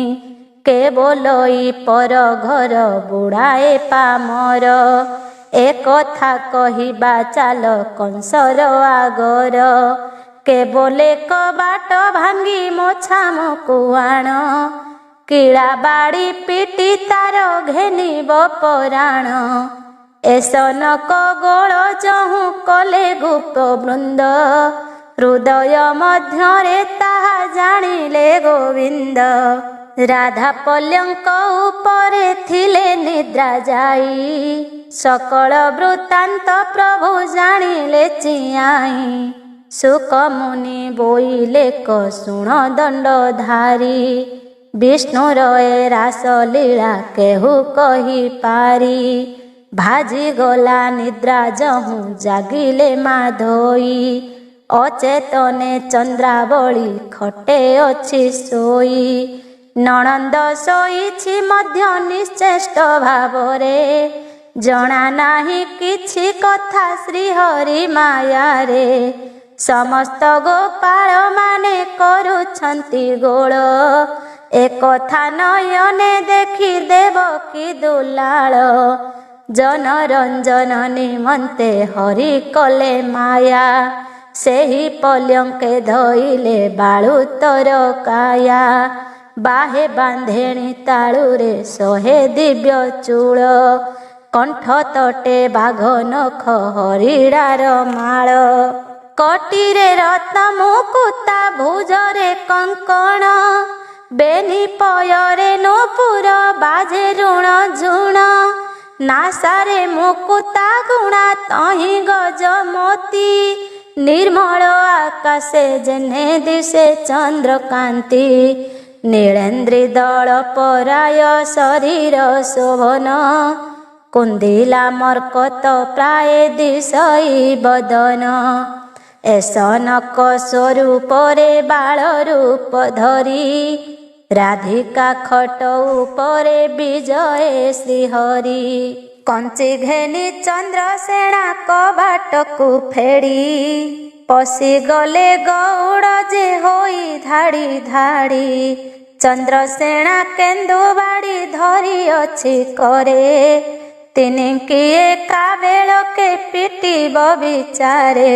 କେବଳ ଇ ପର ଘର ବୁଢ଼ାଏ ପାମର। ଏକଥା କହିବା ଚାଲ କଂସର ଆଗର। କେବଳ କବାଟ ଭାଙ୍ଗି ମୋଛାମକୁ ଆଣ। କିଳା ବାଡ଼ି ପିଟି ତାର ଘେନିବ ପରାଣ। ଏସନକ ଗୋଳ ଯହୁଁ କଲେ ଗୁପ୍ତ ବୃନ୍ଦ। ହୃଦୟ ମଧ୍ୟରେ ତାହା ଜାଣିଲେ ଗୋବିନ୍ଦ। ରାଧା ପଲ୍ଲଙ୍କ ଉପରେ ଥିଲେ ନିଦ୍ରା ଯାଇ। ସକଳ ବୃତ୍ତାନ୍ତ ପ୍ରଭୁ ଜାଣିଲେ ଚିଆଇଁ। ଶୁକମୁନି ବୋଇଲେ କ ଶୁଣ ଦଣ୍ଡଧାରୀ। ବିଷ୍ଣୁର ଏ ରାସଲୀଳା କେହୁ କହିପାରି। ଭାଜିଗଲା ନିଦ୍ରା ଯହୁଁ ଜାଗିଲେ ମାଧୋଇ। ଅଚେତନେ ଚନ୍ଦ୍ରାବଳୀ ଖଟେ ଅଛି ଶୋଇ। ନଣନ୍ଦ ଶୋଇଛି ମଧ୍ୟ ନିଶ୍ଚେଷ୍ଟ ଭାବରେ। ଜଣା ନାହିଁ କିଛି କଥା ଶ୍ରୀହରି ମାୟାରେ। ସମସ୍ତ ଗୋପାଳ ମାନେ କରୁଛନ୍ତି ଗୋଳ। ଏକଥା ନୟନେ ଦେଖି ଦେବକୀ ଦୁଲାଳ। ଜନରଞ୍ଜନ ନିମନ୍ତେ ହରି କଲେ ମାୟା। ସେହି ପଲ୍ଲଙ୍କେ ଧଇଲେ ବାଳୁତର କାୟା। ବାହେ ବାନ୍ଧେଣି ତାଳୁରେ ଶହେ ଦିବ୍ୟ ଚୂଳ। କଣ୍ଠ ତଟେ ବାଘ ନଖ ହରିଡ଼ାର ମାଳ। କଟିରେ ରତ୍ନ ମୁକୁତା ଭୁଜରେ କଙ୍କଣ। ବେନି ପୟରେ ନୂପୁର ବାଜେ ଋଣ ଝୁଣ। ନାସାରେ ମୁକୁତା ଗୁଣା ତହିଁ ଗଜମୋତି। ନିର୍ମଳ ଆକାଶେ ଯେହ୍ନେ ଦିଶେ ଚନ୍ଦ୍ରକାନ୍ତି। ନୀଳେନ୍ଦ୍ରୀ ଦଳ ପରାୟ ଶରୀର ଶୋଭନ। କୁନ୍ଦିଲା ମର୍କତ ପ୍ରାୟ ଦିଶଇ ବଦନ। ଏସନକ ସ୍ୱରୂପରେ ବାଳ ରୂପ ଧରି। ରାଧିକା ଖଟ ଉପରେ ବିଜଏ ଶ୍ରୀହରି। କଞ୍ଚି ଘେନି ଚନ୍ଦ୍ରସେଣା କବାଟକୁ ଫେଡ଼ି। ପଶିଗଲେ ଗଉଡ଼ ଯେ ହୋଇ ଧାଡ଼ି ଧାଡ଼ି। ଚନ୍ଦ୍ରସେଣା କେନ୍ଦୁ ବାଡ଼ି ଧରି ଅଛି କରେ। ତିନିକିଏ କାବେଳକେ ପିଟିବ ବିଚାରେ।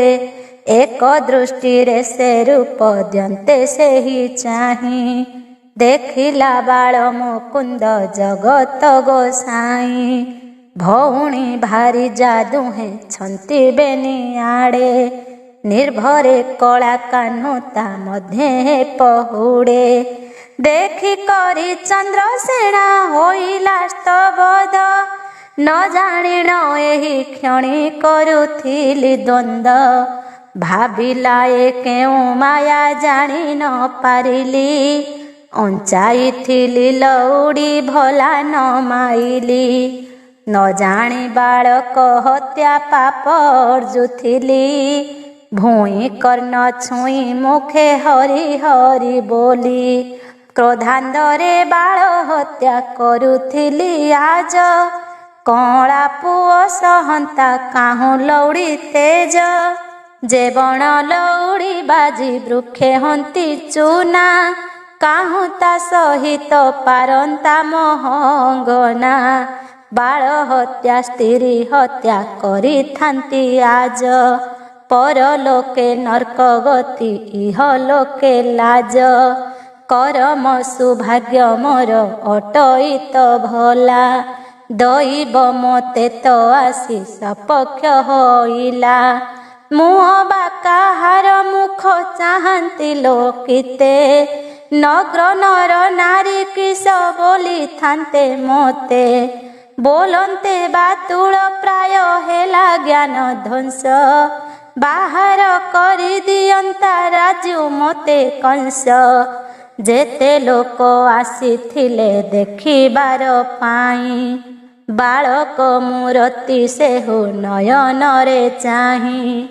ଏକ ଦୃଷ୍ଟିରେ ସେ ରୂପ ଦିଅନ୍ତେ ସେହି ଚାହିଁ। ଦେଖିଲା ବାଳ ମୁକୁନ୍ଦ ଜଗତ ଗୋସାଇଁ। ଭଉଣୀ ଭାରି ଯା ଦୁହେଁ ଛନ୍ତି ବେନିଆଡ଼େ। ନିର୍ଭରେ କଳା କାହ୍ନୁ ତା ମଧ୍ୟେ ପହୁଡ଼େ। ଦେଖି କରି ଚନ୍ଦ୍ରସେଣା ହୋଇଲା ସ୍ତବଦ। ନ ଜାଣିଣ ଏହି କ୍ଷଣି କରୁଥିଲି ଦ୍ୱନ୍ଦ। ଭାବିଲା ଏ କେଉଁ ମାୟା ଜାଣି ନ ପାରିଲି। ଅଞ୍ଚାଇଥିଲି ଲଉଡ଼ି ଭଲା ନ ମାଇଲି। ନ ଜାଣି ବାଳକ ହତ୍ୟା ପାପ ଅର୍ଜୁଥିଲି। ଭୂଇଁ କର୍ଣ୍ଣ ଛୁଇଁ ମୁଖେ ହରି ହରି ବୋଲି। କ୍ରୋଧାନ୍ଧରେ ବାଳ ହତ୍ୟା କରୁଥିଲି ଆଜ। କଅଁଳା ପୁଅ ସହନ୍ତା କାହୁଁ ଲଉଡ଼ି ତେଜ। ଯେ ବଣ ଲଉଡ଼ି ବାଜି ବୃକ୍ଷେ ହନ୍ତି ଚୁନା। କାହୁଁ ତା ସହିତ ପାରନ୍ତା ମହଙ୍ଗନା। ବାଳ ହତ୍ୟା ସ୍ତ୍ରୀ ହତ୍ୟା କରିଥାନ୍ତି ଆଜ। ପରଲୋକେ ନର୍କ ଗତି ଇହଲୋକେ ଲାଜ। କରମ ସୁଭାଗ୍ୟ ମୋର ଅଟଇତ ଭଲା। ଦଇବ ମୋତେ ତ ଆସି ସପକ୍ଷ ହୋଇଲା। ମୁହଁ ବା କାହାର ମୁଖ ଚାହାନ୍ତି ଲୋକିତେ। ନଗ୍ର ନର ନାରୀ କିସ ବୋଲିଥାନ୍ତେ ମୋତେ। ବୋଲନ୍ତେ ବାତୁଳ ପ୍ରାୟ ହେଲା ଜ୍ଞାନ ଧ୍ୱଂସ। ବାହାର କରିଦିଅନ୍ତା ରାଜୁ ମୋତେ କଂସ। ଯେତେ ଲୋକ ଆସିଥିଲେ ଦେଖିବାର ପାଇଁ। ବାଳକ ମୂରତି ସେହୁ ନୟନରେ ଚାହିଁ।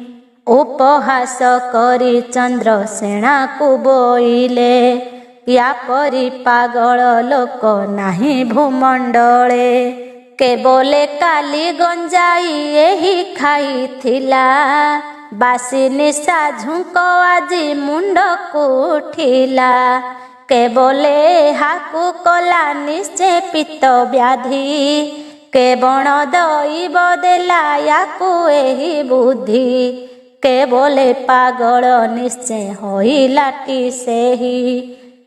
ଉପହାସ କରି ଚନ୍ଦ୍ରସେଣାକୁ ବୋଇଲେ। ୟାପରି ପାଗଳ ଲୋକ ନାହିଁ ଭୂମଣ୍ଡଳେ। କେବଲେ କାଲି ଗଞ୍ଜାଇ ଏହି ଖାଇଥିଲା। ବାସି ନିଶା ଝୁଙ୍କ ଆଜି ମୁଣ୍ଡକୁ ଉଠିଲା। କେବଲେ ଏହାକୁ କଲା ନିଶ୍ଚେ ପିତ୍ତ ବ୍ୟାଧି। କେବଳ ଦଇବ ଦେଲା ୟାକୁ ଏହି ବୁଦ୍ଧି। କେବଲେ ପାଗଳ ନିଶ୍ଚେ ହୋଇଲାଟି ସେହି।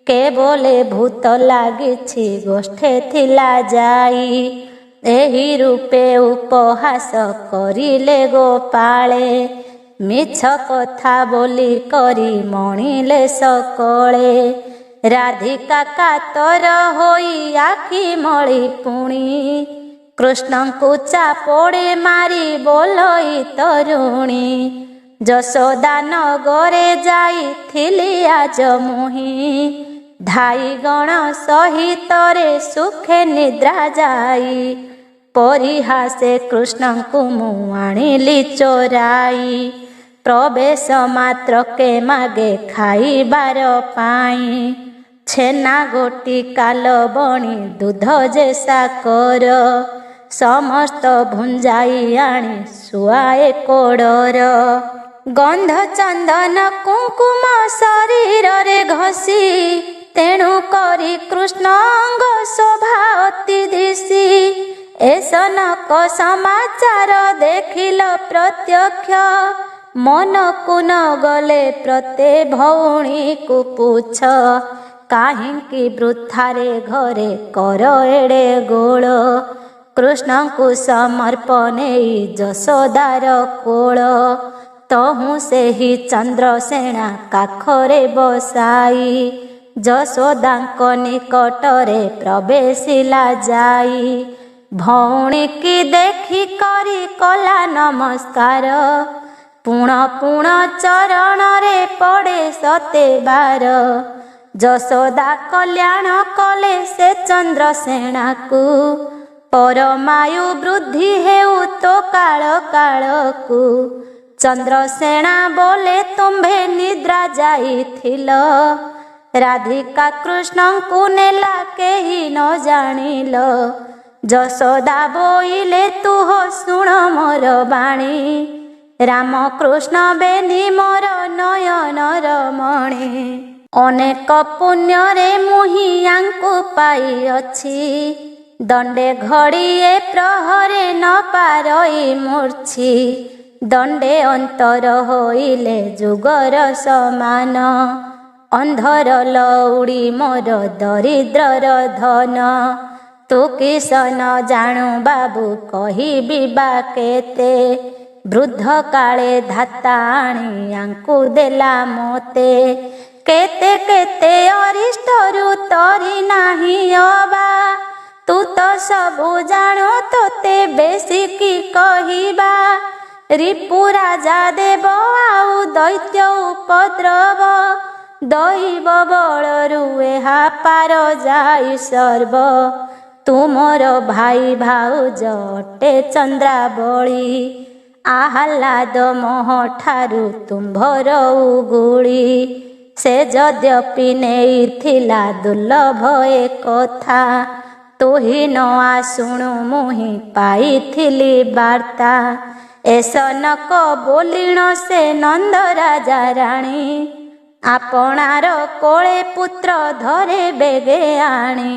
କେବଲେ ଭୂତ ଲାଗିଛି ଗୋଷ୍ଠେ ଥିଲା ଯାଇ। ଏହି ରୂପେ ଉପହାସ କରିଲେ ଗୋପାଳେ। ମିଛ କଥା ବୋଲି କରି ମଣିଲେ ସକଳେ। ରାଧିକା କାତର ହୋଇ ଆଖି ମଳି ପୁଣି। କୃଷ୍ଣଙ୍କୁ ଚାପଡ଼େ ମାରି ବୋଲଇ ତରୁଣୀ। ଯଶୋଦା ନଗରେ ଯାଇଥିଲି ଆଜ ମୁହିଁ। ଧାଇଗଣ ସହିତରେ ସୁଖେ ନିଦ୍ରା ଯାଇ। ପରିହାସେ କୃଷ୍ଣଙ୍କୁ ମୁଁ ଆଣିଲି ଚୋରାଇ। ପ୍ରବେଶ ମାତ୍ରକେ ମାଗେ ଖାଇବାର ପାଇଁ। ଛେନା ଗୋଟି କାଲ ବଣି ଦୁଧ ଯେ ସାକର। ସମସ୍ତ ଭୁଞ୍ଜାଇ ଆଣି ଶୁଆଏ କୋଡ଼ର। ଗନ୍ଧ ଚନ୍ଦନ କୁଙ୍କୁମ ଶରୀରରେ ଘଷି। ତେଣୁ କରି କୃଷ୍ଣ ଅଙ୍ଗ ଶୋଭା ଅତି ଦିଶି। ଏ ସନକ ସମାଚାର ଦେଖିଲ ପ୍ରତ୍ୟକ୍ଷ। ମନକୁ ନ ଗଲେ ପ୍ରତେ ଭଉଣୀକୁ ପୁଛ। କାହିଁକି ବୃଥାରେ ଘରେ କର ଏଡ଼େ ଗୋଳ। କୃଷ୍ଣଙ୍କୁ ସମର୍ପ ନେଇ ଯଶୋଦାର କୋଳ। ତହୁଁ ସେହି ଚନ୍ଦ୍ରସେଣା କାଖରେ ବସାଇ। ଯଶୋଦାଙ୍କ ନିକଟରେ ପ୍ରବେଶିଲା ଯାଇ। ଭଉଣୀ କି ଦେଖି କରି କଲା ନମସ୍କାର। ପୁଣ ପୁଣ ଚରଣରେ ପଡ଼େ ସତେ ବାର। ଯଶୋଦା କଲ୍ୟାଣ କଲେ ସେ ଚନ୍ଦ୍ରସେଣାକୁ। ପରମାୟୁ ବୃଦ୍ଧି ହେଉ ତୋ କାଳ କାଳକୁ। ଚନ୍ଦ୍ରସେଣା ବୋଲେ ତୁମ୍ଭେ ନିଦ୍ରା ଯାଇଥିଲ। ରାଧିକା କୃଷ୍ଣଙ୍କୁ ନେଲା କେହି ନ ଜାଣିଲ। ଯଶୋଦା ବୋଇଲେ ତୁହ ଶୁଣ ମୋର ବାଣୀ। ରାମକୃଷ୍ଣ ବେନି ମୋର ନୟନର ମଣି। ଅନେକ ପୁଣ୍ୟରେ ମୁହିଁ ୟାଙ୍କୁ ପାଇଅଛି। ଦଣ୍ଡେ ଘଡ଼ିଏ ପ୍ରହରେ ନ ପାରଇ ମୂର୍ଚ୍ଛି। ଦଣ୍ଡେ ଅନ୍ତର ହୋଇଲେ ଯୁଗର ସମାନ। ଅନ୍ଧର ଲଉଡ଼ି ମୋର ଦରିଦ୍ରର ଧନ। ତୁ କିସ ନ ଜାଣୁ ବାବୁ କହିବି ବା କେତେ। ବୃଦ୍ଧ କାଳେ ଧାତା ଆଣି ୟାଙ୍କୁ ଦେଲା ମୋତେ। କେତେ କେତେ ଅରିଷ୍ଟରୁ ତରି ନାହିଁ ଅବା। ତୁ ତ ସବୁ ଜାଣୁ ତୋତେ ବେଶୀ କି କହିବା। ରିପୁ ରାଜା ଦେବ ଆଉ ଦୈତ୍ୟ ଉପଦ୍ରବ। ଦଇବ ବଳରୁ ଏହା ପାର ଯାଇ ସର୍ବ। ତୁମର ଭାଇ ଭାଉଜ ଅଟେ ଚନ୍ଦ୍ରାବଳୀ। ଆହ୍ଲାଦ ମୋହ ଠାରୁ ତୁମ୍ଭର ଉଗୁଳି। ସେ ଯଦ୍ୟପି ନେଇଥିଲା ଦୁର୍ଲଭ ଏ କଥା, ତୁହି ନ ଆଶୁଣୁ ମୁହିଁ ପାଇଥିଲି ବାର୍ତ୍ତା। ଏସନକ ବୋଲିଣ ସେ ନନ୍ଦ ରାଜା ରାଣୀ, ଆପଣାର କୋଳେ ପୁତ୍ର ଧରେ ବେଗେ ଆଣି।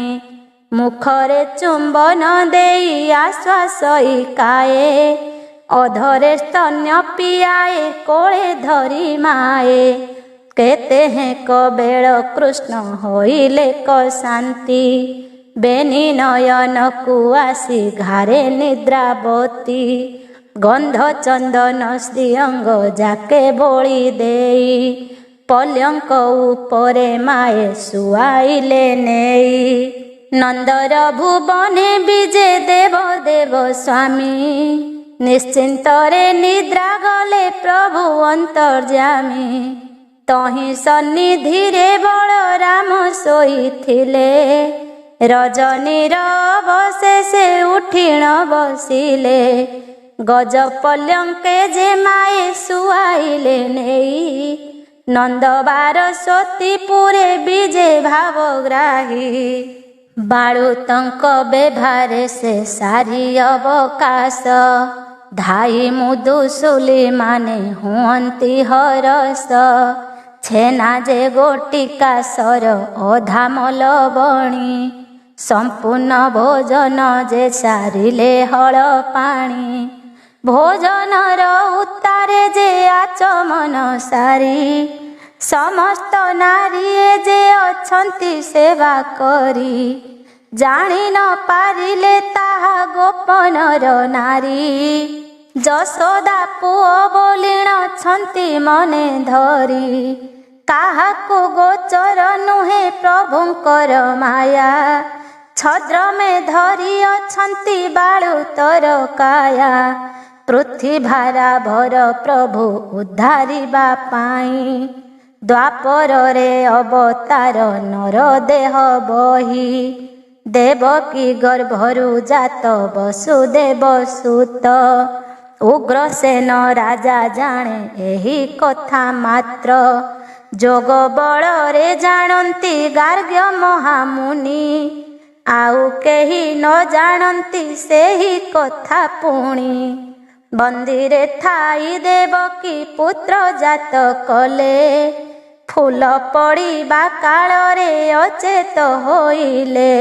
ମୁଖରେ ଚୁମ୍ବନ ଦେଇ ଆଶ୍ୱାସ ଇକାଏ, ଅଧରେ ସ୍ତନ୍ୟ ପିଆଏ କୋଳେ ଧରି ମାଏ। କେତେ ହେଁକ ବେଳ କୃଷ୍ଣ ହୋଇଲେ କ ଶାନ୍ତି, ବେନି ନୟନକୁ ଆସି ଘାରେ ନିଦ୍ରାବତୀ। ଗନ୍ଧ ଚନ୍ଦନ ଶ୍ରୀଅଙ୍ଗ ଯାକେ ବୋଳି ଦେଇ, ପଲ୍ୟଙ୍କ ଉପରେ ମାଏ ଶୁଆଇଲେ ନେଇ। ନନ୍ଦର ଭୁବନେ ବିଜେ ଦେବ ଦେବ ସ୍ୱାମୀ, ନିଶ୍ଚିନ୍ତରେ ନିଦ୍ରା ଗଲେ ପ୍ରଭୁ ଅନ୍ତର୍ଯ୍ୟାମୀ। ତହିଁ ସନ୍ନିଧିରେ ବଳରାମ ଶୋଇଥିଲେ, ରଜନୀର ଅବଶେଷେ ଉଠିଣ ବସିଲେ। ଗଜ ପଲ୍ୟଙ୍କେ ଯେ ମାଏ ଶୁଆଇଲେ ନେଇ, ନନ୍ଦବାର ସତୀପୁରେ ବିଜେ ଭାବଗ୍ରାହୀ। ବାଳୁତଙ୍କ ବେଭାରେ ସେ ସାରି ଅବକାଶ, ଧାଇ ମୁଦୁସୁଲି ମାନେ ହୁଅନ୍ତି ହରସ। ଛେନା ଯେ ଗୋଟିକା ସର ଅଧାମଲ ବଣି, ସମ୍ପୂର୍ଣ୍ଣ ଭୋଜନ ଯେ ସାରିଲେ ହଳ ପାଣି। ଭୋଜନର ଉତ୍ତାରେ ଯେ ଆଚମନ ସାରି, ସମସ୍ତ ନାରୀ ଯେ ଅଛନ୍ତି ସେବା କରି। ଜାଣି ନ ପାରିଲେ ତାହା ଗୋପନର ନାରୀ, ଯଶୋଦା ପୁଅ ବୋଲିଣ ଛନ୍ତି ମନେ ଧରି। କାହାକୁ ଗୋଚର ନୁହେଁ ପ୍ରଭୁଙ୍କର ମାୟା, ଛଦ୍ରମେ ଧରି ଅଛନ୍ତି ବାଳୁତର କାୟା। ପୃଥିଭାରା ଭର ପ୍ରଭୁ ଉଦ୍ଧାରିବା ପାଇଁ, ଦ୍ୱାପରରେ ଅବତାର ନର ଦେହ ବହି। ଦେବକୀ ଗର୍ଭରୁ ଜାତ ବସୁଦେବ ସୁତ, ଉଗ୍ରସେନ ରାଜା ଜାଣେ ଏହି କଥା ମାତ୍ର। ଯୋଗ ବଳରେ ଜାଣନ୍ତି ଗାର୍ଗ୍ୟ ମହାମୁନି, ଆଉ କେହି ନ ଜାଣନ୍ତି ସେହି କଥା ପୁଣି। ବନ୍ଦୀରେ ଥାଇ ଦେବକୀ ପୁତ୍ର ଜାତ କଲେ, ଫୁଲ ପଡ଼ିବା କାଳରେ ଅଚେତ ହୋଇଲେ।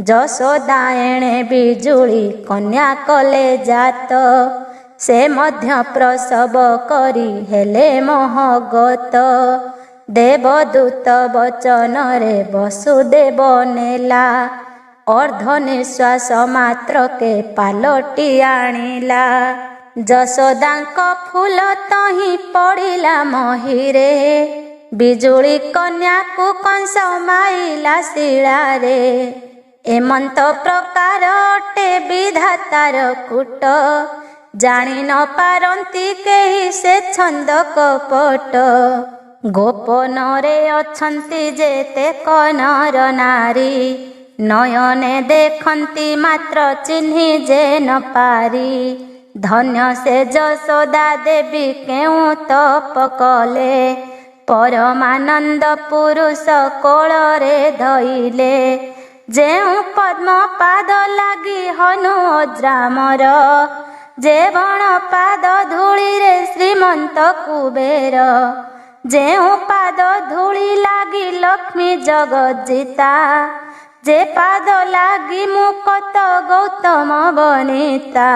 ଯଶୋଦା ଏଣେ ବିଜୁଳି କନ୍ୟା କଲେ ଜାତ, ସେ ମଧ୍ୟ ପ୍ରସବ କରି ହେଲେ ମୋହଗତ। ଦେବଦୂତ ବଚନରେ ବସୁଦେବ ନେଲା, ଅର୍ଦ୍ଧ ନିଶ୍ୱାସ ମାତ୍ରକେ ପାଲଟି ଆଣିଲା। ଯଶୋଦାଙ୍କ ଫୁଲ ତହିଁ ପଡ଼ିଲା ମହୀରେ, ବିଜୁଳି କନ୍ୟାକୁ କଂସ ମାଇଲା ଶିଳାରେ। ଏମନ୍ତ ପ୍ରକାର ଅଟେ ବିଧାତାର କୂଟ, ଜାଣି ନ ପାରନ୍ତି କେହି ସେ ଛନ୍ଦ କପଟ। ଗୋପନରେ ଅଛନ୍ତି ଯେତେକ ନର ନାରୀ, ନୟନେ ଦେଖନ୍ତି ମାତ୍ର ଚିହ୍ନି ଯେ ନ ପାରି। ଧନ୍ୟ ସେ ଯଶୋଦା ଦେବୀ କେଉଁ ତପ କଲେ, ପରମାନନ୍ଦ ପୁରୁଷ କୋଳରେ ଧଇଲେ। ଯେଉଁ ପଦ୍ମ ପାଦ ଲାଗି ହନୁ ଅଜ୍ରାମର, ଯେ ବଣ ପାଦ ଧୂଳିରେ ଶ୍ରୀମନ୍ତ କୁବେର। ଯେଉଁ ପାଦ ଧୂଳି ଲାଗି ଲକ୍ଷ୍ମୀ ଜଗଜ୍ଜିତା, ଯେ ପାଦ ଲାଗି ମୁକତ ଗୌତମ ବନିତା।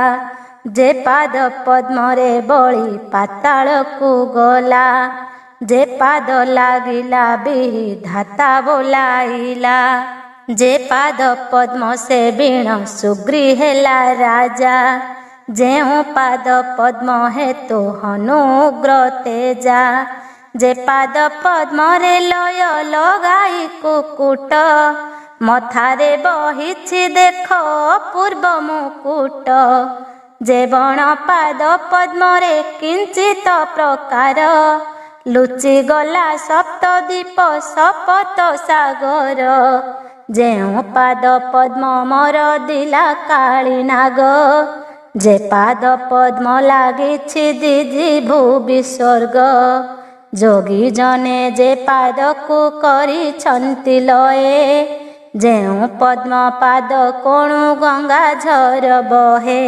ଯେ ପାଦ ପଦ୍ମରେ ବଳି ପାତାଳକୁ ଗଲା, ଯେ ପାଦ ଲାଗିଲା ବିଧାତା ବୋଲାଇଲା। ଯେ ପାଦ ପଦ୍ମ ସେ ବୀଣ ସୁଗ୍ରୀ ହେଲା ରାଜା, ଯେଉଁ ପାଦ ପଦ୍ମ ହେତୁ ହନୁ ଉଗ୍ର ତେଜା। ଯେ ପାଦ ପଦ୍ମରେ ଲୟ ଲଗାଇ କୁକୁଟ, ମଥାରେ ବହିଛି ଦେଖ ଅପୂର୍ବ ମୁକୁଟ। ଯେ ବଣ ପାଦ ପଦ୍ମରେ କିଞ୍ଚିତ ପ୍ରକାର, ଲୁଚିଗଲା ସପ୍ତଦ୍ୱୀପ ଶପଥ ସାଗର। ଯେଉଁ ପାଦ ପଦ୍ମ ମରଦିଲା କାଳି ନାଗ, ଯେ ପାଦ ପଦ୍ମ ଲାଗିଛି ଦିଦି ଭୂବିସ୍ୱର୍ଗ। ଯୋଗୀ ଜନେ ଯେ ପାଦକୁ କରିଛନ୍ତି ଲଏ, ଯେଉଁ ପଦ୍ମ ପାଦ କୋଣୁ ଗଙ୍ଗା ଝର ବହେ।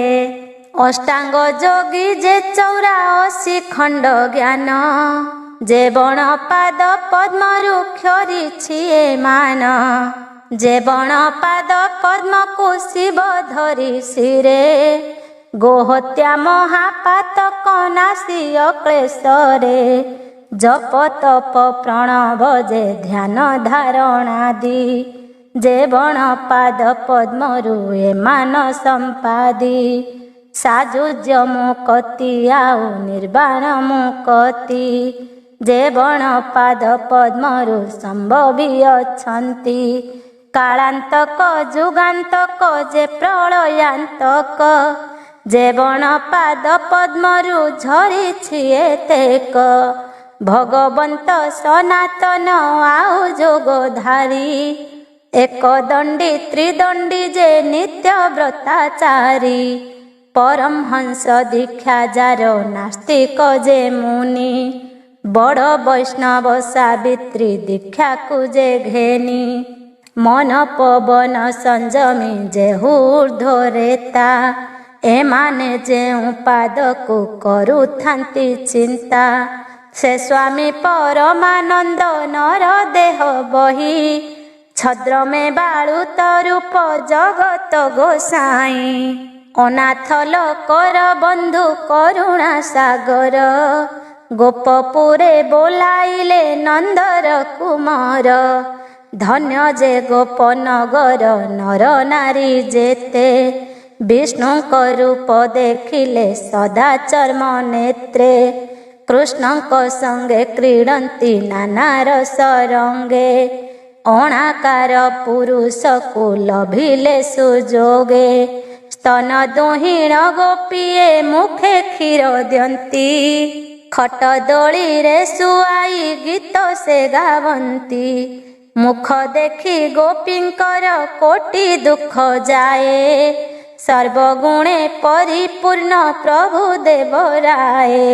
ଅଷ୍ଟାଙ୍ଗ ଯୋଗୀ ଯେ 84 ଖଣ୍ଡ ଜ୍ଞାନ, ଯେ ବଣ ପାଦ ପଦ୍ମରୁ କ୍ଷରିଛି ଏ ମାନ। ଯେ ବଣ ପାଦ ପଦ୍ମକୁ ଶିବ ଧରି ଶିରେ, ଗୋହତ୍ୟା ମହାପାତକ ନାଶୀ ଅକ୍ଳେଶରେ। ଜପ ତପ ପ୍ରଣବ ଯେ ଧ୍ୟାନ ଧାରଣାଦି, ଯେ ବଣ ପାଦ ପଦ୍ମରୁ ଏମାନ ସମ୍ପାଦି। ସାଜୁଜ୍ୟ ମୁକତି ଆଉ ନିର୍ବାଣ ମୁକତି, ଯେ ବଣ ପାଦ ପଦ୍ମରୁ ସମ୍ଭବି ଅଛନ୍ତି। କାଳାନ୍ତକ ଯୁଗାନ୍ତକ ଯେ ପ୍ରଳୟାନ୍ତକ, ଯେ ବଣ ପାଦ ପଦ୍ମରୁ ଝରିଛି ଏତେକ। ଭଗବନ୍ତ ସନାତନ ଆଉ ଯୋଗଧାରୀ, ଏକ ଦଣ୍ଡୀ ତ୍ରିଦଣ୍ଡୀ ଯେ ନିତ୍ୟ ବ୍ରତାଚାରୀ। ପରମହଂସ ଦୀକ୍ଷା ଯାର ନାସ୍ତିକ ଯେ ମୁନି, ବଡ଼ ବୈଷ୍ଣବ ସାବିତ୍ରୀ ଦୀକ୍ଷାକୁ ଯେ ଘେନି। ମନ ପବନ ସଂଯମୀ ଯେ ଊର୍ଦ୍ଧ୍ୱରେତା, ଏମାନେ ଯେଉଁ ପାଦକୁ କରୁଥାନ୍ତି ଚିନ୍ତା। ସେ ସ୍ୱାମୀ ପରମାନନ୍ଦ ନର ଦେହ ବହି, ଛଦ୍ରମେ ବାଳୁତ ରୂପ ଜଗତ ଗୋସାଇଁ। ଅନାଥ ଲୋକର ବନ୍ଧୁ କରୁଣା ସାଗର, ଗୋପପୁରେ ବୋଲାଇଲେ ନନ୍ଦର କୁମର। ଧନ୍ୟ ଯେ ଗୋପନଗର ନର ନାରୀ ଯେତେ, ବିଷ୍ଣୁଙ୍କ ରୂପ ଦେଖିଲେ ସଦା ଚର୍ମ ନେତ୍ରେ। କୃଷ୍ଣଙ୍କ ସଙ୍ଗେ କ୍ରୀଡ଼ନ୍ତି ନାନା ରସ ରଙ୍ଗେ, ଅଣାକାର ପୁରୁଷକୁ ଲଭିଲେ ସୁଯୋଗେ। ସ୍ତନ ଦୁହିଣ ଗୋପୀଏ ମୁଖେ କ୍ଷୀର ଦିଅନ୍ତି, ଖଟ ଦୋଳିରେ ଶୁଆଇ ଗୀତ ସେ ଗାବନ୍ତି। ମୁଖ ଦେଖି ଗୋପୀଙ୍କର କୋଟି ଦୁଃଖ ଯାଏ, ସର୍ବଗୁଣେ ପରିପୂର୍ଣ୍ଣ ପ୍ରଭୁ ଦେବରାଏ।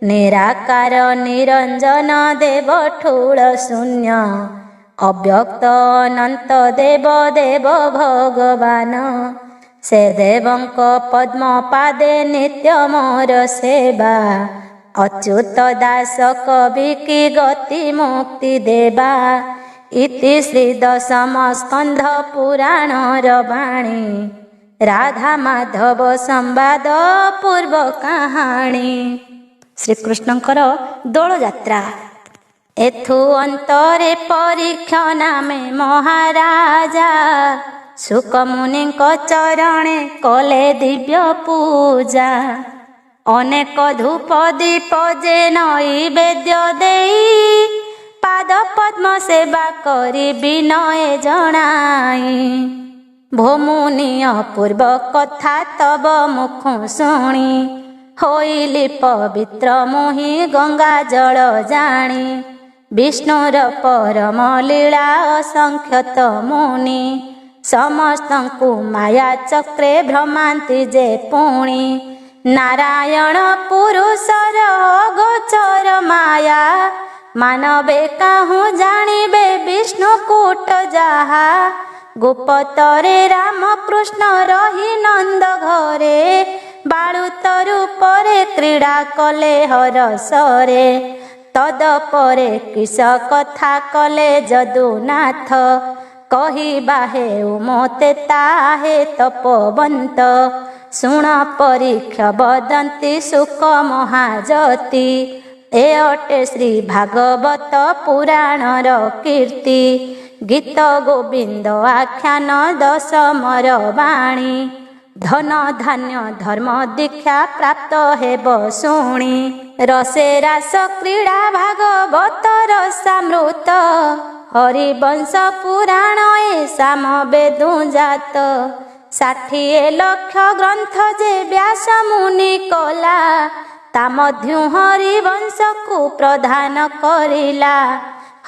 ନିରାକାର ନିରଞ୍ଜନ ଦେବ ଠୁଳ ଶୂନ୍ୟ, ଅବ୍ୟକ୍ତ ଅନନ୍ତ ଦେବ ଦେବ ଭଗବାନ। ସେ ଦେବଙ୍କ ପଦ୍ମ ପାଦେ ନିତ୍ୟ ମୋର ସେବା, ଅଚ୍ୟୁତ ଦାସ କବି କି ଗତି ମୁକ୍ତି ଦେବା। ଇତି ଶ୍ରୀ ଦଶମ ସ୍କନ୍ଧ ପୁରାଣର ବାଣୀ, ରାଧା ମାଧବ ସମ୍ବାଦ ପୂର୍ବ କାହାଣୀ। ଶ୍ରୀକୃଷ୍ଣଙ୍କର ଦୋଳଯାତ୍ରା। ଏଥୁ ଅନ୍ତରେ ପରୀକ୍ଷ ନାମେ ମହାରାଜା, ଶୁକମୁନିଙ୍କ ଚରଣେ କଲେ ଦିବ୍ୟ ପୂଜା। ଅନେକ ଧୂପ ଦୀପ ଯେ ନୈବେଦ୍ୟ ଦେଇ, ପାଦ ପଦ୍ମ ସେବା କରି ବିନୟ ଜଣାଇ। ଭୋମୁନି ଅପୂର୍ବ କଥା ତବ ମୁଖ ଶୁଣି, ହୋଇଲି ପବିତ୍ର ମୁହିଁ ଗଙ୍ଗା ଜଳ ଜାଣି। ବିଷ୍ଣୁର ପରମ ଲୀଳା ଅସଂଖ୍ୟତ ମୁନି, ସମସ୍ତଙ୍କୁ ମାୟା ଚକ୍ରେ ଭ୍ରମାନ୍ତି ଯେ ପୁଣି। ନାରାୟଣ ପୁରୁଷର ଅଗୋଚର ମାୟା, ମାନବେ କାହୁଁ ଜାଣିବେ ବିଷ୍ଣୁ କୂଟ ଯାହା। ଗୋପତରେ ରାମକୃଷ୍ଣ ରହି ନନ୍ଦ ଘରେ, ବାଳୁତ ରୂପରେ କ୍ରୀଡ଼ା କଲେ ହରସରେ। ତଦପରେ କିସ କଥା କଲେ ଯଦୁନାଥ, କହିବା ହେଉ ମୋତେ ତାହେ ତପୋବନ୍ତ। ଶୁଣ ପରୀକ୍ଷ ବଦନ୍ତି ଶୁକ ମହାଯତି, ଏ ଅଟେ ଶ୍ରୀ ଭାଗବତ ପୁରାଣର କୀର୍ତ୍ତି। ଗୀତ ଗୋବିନ୍ଦ ଆଖ୍ୟାନ ଦଶମର ବାଣୀ, ଧନ ଧାନ୍ୟ ଧର୍ମ ଦୀକ୍ଷା ପ୍ରାପ୍ତ ହେବ ଶୁଣି। ରସେ ରାସ କ୍ରୀଡ଼ା ଭାଗବତ ରସାମୃତ, ହରିବଂଶ ପୁରାଣ ଏ ସାମବେଦୁ ଜାତ। 60 ଲକ୍ଷ ଗ୍ରନ୍ଥ ଯେ ବ୍ୟାସ ମୁନି କଲା, ତା ମଧ୍ୟୁ ହରିବଂଶକୁ ପ୍ରଧାନ କରିଲା।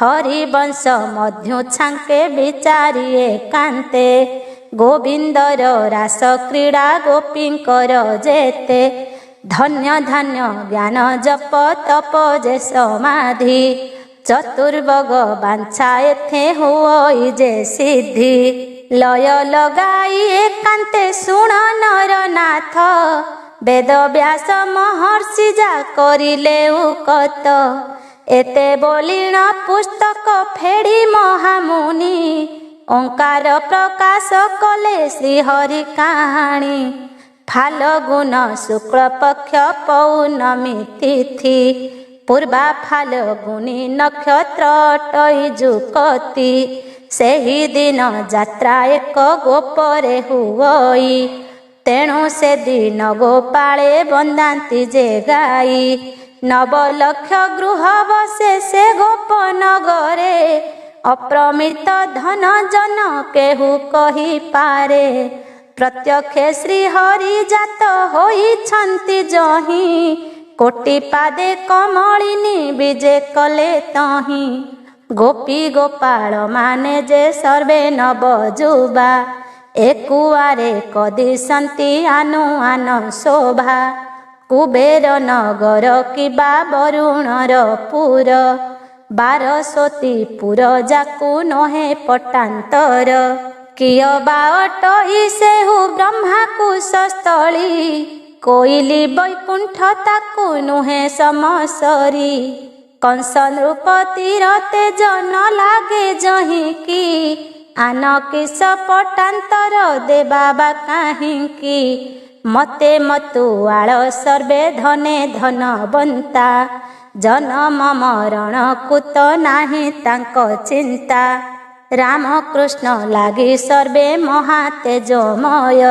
ହରିବଂଶ ମଧ୍ୟୁ ଛାଙ୍କେ ବିଚାରି ଏକାନ୍ତେ, ଗୋବିନ୍ଦର ରାସ କ୍ରୀଡ଼ା ଗୋପୀଙ୍କର ଯେତେ ଧନ୍ୟ ଧାନ୍ୟ ଜ୍ଞାନ ଜପ ତପ ଯେ ସମାଧି ଚତୁର୍ବଗ ବାଞ୍ଛା ଏଥେ ହୁଅଇ ଯେ ସିଦ୍ଧି ଲୟ ଲଗାଇ ଏକାନ୍ତେ ଶୁଣ ନରନାଥ ବେଦ ବ୍ୟାସ ମହର୍ଷି ଯା କରିଲେ ଉକତ ଏତେ ବୋଲିଣ ପୁସ୍ତକ ଫେଡ଼ି ମହାମୁନି ଓଙ୍କାର ପ୍ରକାଶ କଲେ ଶ୍ରୀହରି କାହାଣୀ ଫାଲଗୁନ ଶୁକ୍ଳପକ୍ଷ ପୌର୍ଣ୍ଣମୀ ତିଥି ପୂର୍ବା ଫାଲଗୁନି ନକ୍ଷତ୍ର ଅଟଇ ଯୁକତି ସେହି ଦିନ ଯାତ୍ରା ଏକ ଗୋପରେ ହୁଅଇ ତେଣୁ ସେଦିନ ଗୋପାଳେ ବନ୍ଦାନ୍ତି ଯେ ଗାଈ ନବଲକ୍ଷ ଗୃହ ବସେ ସେ ଗୋପନଗରେ ଅପ୍ରମିତ ଧନ ଜନ କେହୁ କହିପାରେ ପ୍ରତ୍ୟକ୍ଷେ ଶ୍ରୀହରି ଜାତ ହୋଇଛନ୍ତି ଯହିଁ କୋଟି ପାଦେ କମଳିନୀ ବିଜେ କଲେ ତହିଁ ଗୋପୀ ଗୋପାଳ ମାନେ ଯେ ସର୍ବେ ନବଯୁବା ଏକୁଆରେ କଦିଶନ୍ତି ଆନୁଆନ ଶୋଭା କୁବେର ନଗର କିବା ବରୁଣର ପୁର ବାରସ୍ୱତୀ ପୁର ଯାକୁ ନୁହେଁ ପଟାନ୍ତର କିୟ ବା ଅଟଇ ସେହୁ ବ୍ରହ୍ମାକୁ ସସ୍ଥଳୀ କୋଇଲି ବୈକୁଣ୍ଠ ତାକୁ ନୁହେଁ ସମସରି କଂସ ନୃପତିର ତେଜ ନ ଲାଗେ ଯହିଁକି ଆନ କିସ ପଟାନ୍ତର ଦେବା ବା କାହିଁକି ମତେ ମତୁଆଳ ସର୍ବେ ଧନେ ଧନବନ୍ତା ଜନମ ମରଣକୁ ତ ନାହିଁ ତାଙ୍କ ଚିନ୍ତା ରାମକୃଷ୍ଣ ଲାଗି ସର୍ବେ ମହା ତେଜମୟ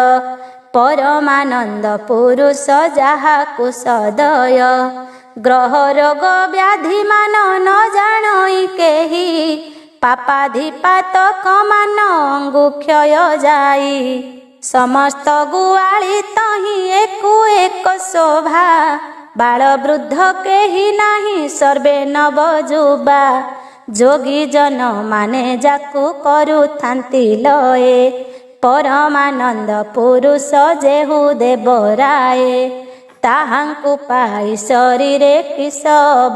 ପରମାନନ୍ଦ ପୁରୁଷ ଯାହାକୁ ସଦୟ ଗ୍ରହ ରୋଗ ବ୍ୟାଧି ମାନ ନ ଜାଣଇ କେହି ପାପାଧିପାତକ ମାନ ଅଙ୍ଗୁ କ୍ଷୟ ଯାଇ ସମସ୍ତ ଗୁଆଳି ତହିଁ ଏକୁ ଏକ ଶୋଭା ବାଳ ବୃଦ୍ଧ କେହି ନାହିଁ ସର୍ବେ ନବଯୁବା ଯୋଗୀ ଜନ ମାନେ ଯାକୁ କରୁଥାନ୍ତି ଲଏ ପରମାନନ୍ଦ ପୁରୁଷ ଯେହୁ ଦେବରାଏ ତାହାଙ୍କୁ ପାଇ ଶରୀରେ କିସ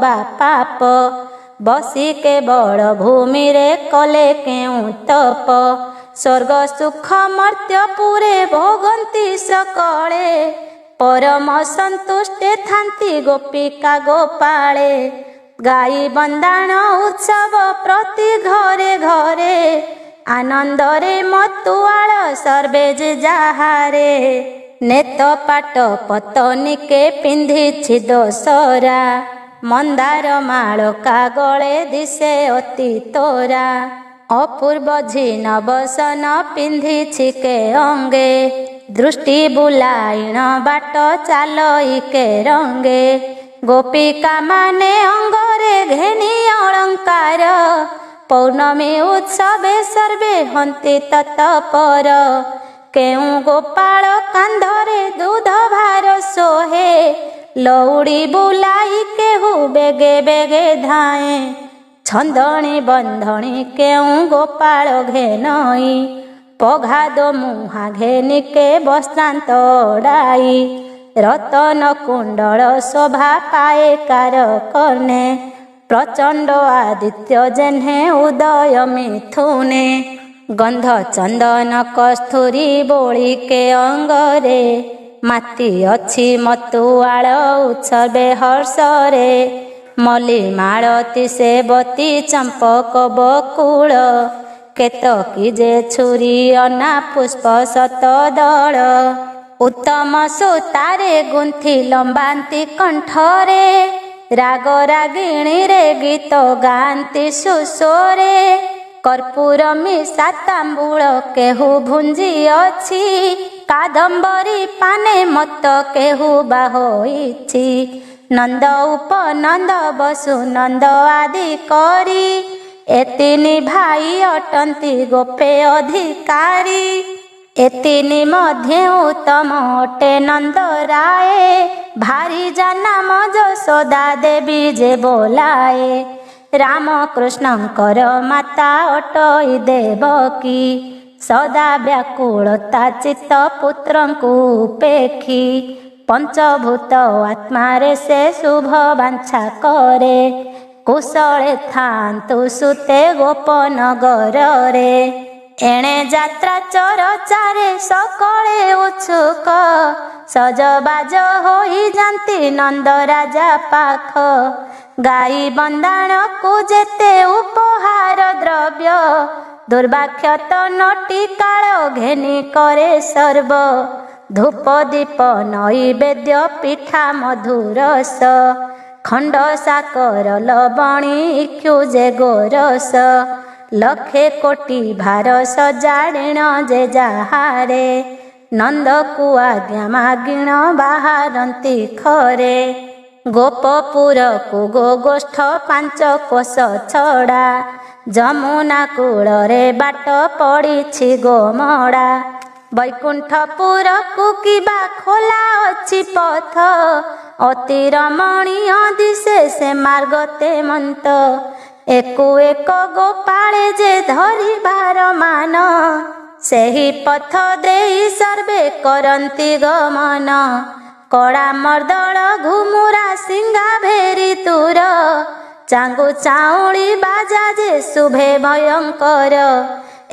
ବା ପାପ ବସି କେବଳ ଭୂମିରେ କଲେ କେଉଁ ତପ ସ୍ୱର୍ଗ ସୁଖ ମର୍ତ୍ତ୍ୟପୁରେ ଭୋଗନ୍ତି ସକଳେ ପରମ ସନ୍ତୁଷ୍ଟେ ଥାନ୍ତି ଗୋପିକା ଗୋପାଳେ ଗାଈ ବନ୍ଦାଣ ଉତ୍ସବ ପ୍ରତି ଘରେ ଘରେ ଆନନ୍ଦରେ ମତୁଆଳ ସର୍ବେ ଯେ ଯାହାରେ ନେତ ପାଟ ପତନିକେ ପିନ୍ଧିଛି ଦୋସରା ମନ୍ଦାର ମାଳ କାଗଳେ ଦିଶେ ଅତି ତୋରା ଅପୂର୍ବ ଝିନ ବସନ ପିନ୍ଧିଛି କେ ଅଙ୍ଗେ ଦୃଷ୍ଟି ବୁଲାଇଣ ବାଟ ଚାଲଇ କେ ରଙ୍ଗେ ଗୋପିକା ମାନେ ଅଙ୍ଗରେ ଘେନି ଅଳଙ୍କାର ପୌର୍ଣ୍ଣମୀ ଉତ୍ସବେ ସର୍ବେ ହନ୍ତି ତତ୍ପର କେଉଁ ଗୋପାଳ କାନ୍ଧରେ ଦୁଧ ଭାର ସୋହେ ଲଉଡ଼ି ବୁଲାଇ କେହୁ ବେଗେ ବେଗେ ଧାଏଁ ଛନ୍ଦଣି ବନ୍ଧଣି କେଉଁ ଗୋପାଳ ଘେନଇ ପଘାଦ ମୁହା ଘେନିକେ ବସ୍ତ୍ରାନ୍ତ ଓଡ଼ାଇ ରତନ କୁଣ୍ଡଳ ଶୋଭା ପାଏ କାର କର୍ଣ୍ଣେ ପ୍ରଚଣ୍ଡ ଆଦିତ୍ୟ ଯେହ୍ନେ ଉଦୟ ମିଥୁନେ ଗନ୍ଧ ଚନ୍ଦନ କସ୍ତୁରୀ ବୋଳିକେ ଅଙ୍ଗରେ ମାତି ଅଛି ମତୁଆଳ ଉତ୍ସବେ ହର୍ଷରେ ମଲ୍ଲି ମାଳତୀ ସେବତୀ ଚମ୍ପକ ବକୁଳ କେତକୀ ଯେ ଛୁରୀ ଅନା ପୁଷ୍ପ ଶତ ଦଳ ଉତ୍ତମ ସୂତାରେ ଗୁନ୍ଥି ଲମ୍ବାନ୍ତି କଣ୍ଠରେ ରାଗ ରାଗିଣୀରେ ଗୀତ ଗାଆନ୍ତି ସୁସ୍ୱରେ କର୍ପୂର ମିଶା ତାମ୍ବୁଳ କେହୁ ଭୁଞ୍ଜି ଅଛି କାଦମ୍ବରୀ ପାନେ ମତ କେହୁ ବା ହୋଇଛି ନନ୍ଦ ଉପନନ୍ଦ ବସୁ ନନ୍ଦ ଆଦି କରି ଏତିନି ଭାଇ ଅଟନ୍ତି ଗୋପେ ଅଧିକାରୀ ଏତିନି ମଧ୍ୟ ଉତ୍ତମ ଅଟେ ନନ୍ଦ ରାଏ ଭାରି ଜାନାମ ଯଶୋଦା ଦେବୀ ଯେ ବୋଲାଏ ରାମକୃଷ୍ଣଙ୍କର ମାତା ଅଟଇ ଦେବକୀ ସଦା ବ୍ୟାକୁଳତା ଚିତ୍ତ ପୁତ୍ରଙ୍କୁ ଉପେକ୍ଷି ପଞ୍ଚଭୂତ ଆତ୍ମାରେ ସେ ଶୁଭ ବାଞ୍ଛା କରେ। କୁଶଳେ ଥାନ୍ତୁ ସୁତେ ଗୋପନଗରରେ ଏଣେ ଯାତ୍ରା ଚରଚାରେ ସକଳେ ଉତ୍ସୁକ ସଜବାଜ ହୋଇଯାନ୍ତି ନନ୍ଦରାଜା ପାଖ। ଗାଈ ବନ୍ଦାଣକୁ ଯେତେ ଉପହାର ଦ୍ରବ୍ୟ ଦୁର୍ବାକ୍ଷତ ନଟି କାଳ ଘେନି କରେ ସର୍ବ। ଧୂପ ଦୀପ ନୈବେଦ୍ୟ ପିଠା ମଧୁରସ ଖଣ୍ଡ ସାକର ଲବଣୀ ଇକ୍ଷୁ ଯେ ଗୋରସ। ଲକ୍ଷେ କୋଟି ଭାର ସଜାଡ଼ିଣ ଯେ ଯାହାରେ ନନ୍ଦକୁ ଆଜ୍ଞା ମାଗିଣ ବାହାରନ୍ତି ଖରେ। ଗୋପପୁରକୁ ଗୋଗୋଷ୍ଠ ପାଞ୍ଚ କୋଶ ଛଡ଼ା ଯମୁନା କୂଳରେ ବାଟ ପଡ଼ିଛି ଗୋମଡ଼ା। ବୈକୁଣ୍ଠପୁରକୁ କିବା ଖୋଲା ଅଛି ପଥ ଅତି ରମଣୀୟ ଦିଶେ ସେ ମାର୍ଗ ତେମନ୍ତ। ଏକୁ ଏକ ଗୋପାଳେ ଯେ ଧରିବାର ମାନ ସେହି ପଥ ଦେଇ ସର୍ବେ କରନ୍ତି ଗମନ। କଳା ମର୍ଦଳ ଘୁମୁରା ସିଂହା ଭେରି ତୁର ଚାଙ୍ଗୁ ଚାଉଳି ବାଜା ଯେ ଶୁଭେ ଭୟଙ୍କର।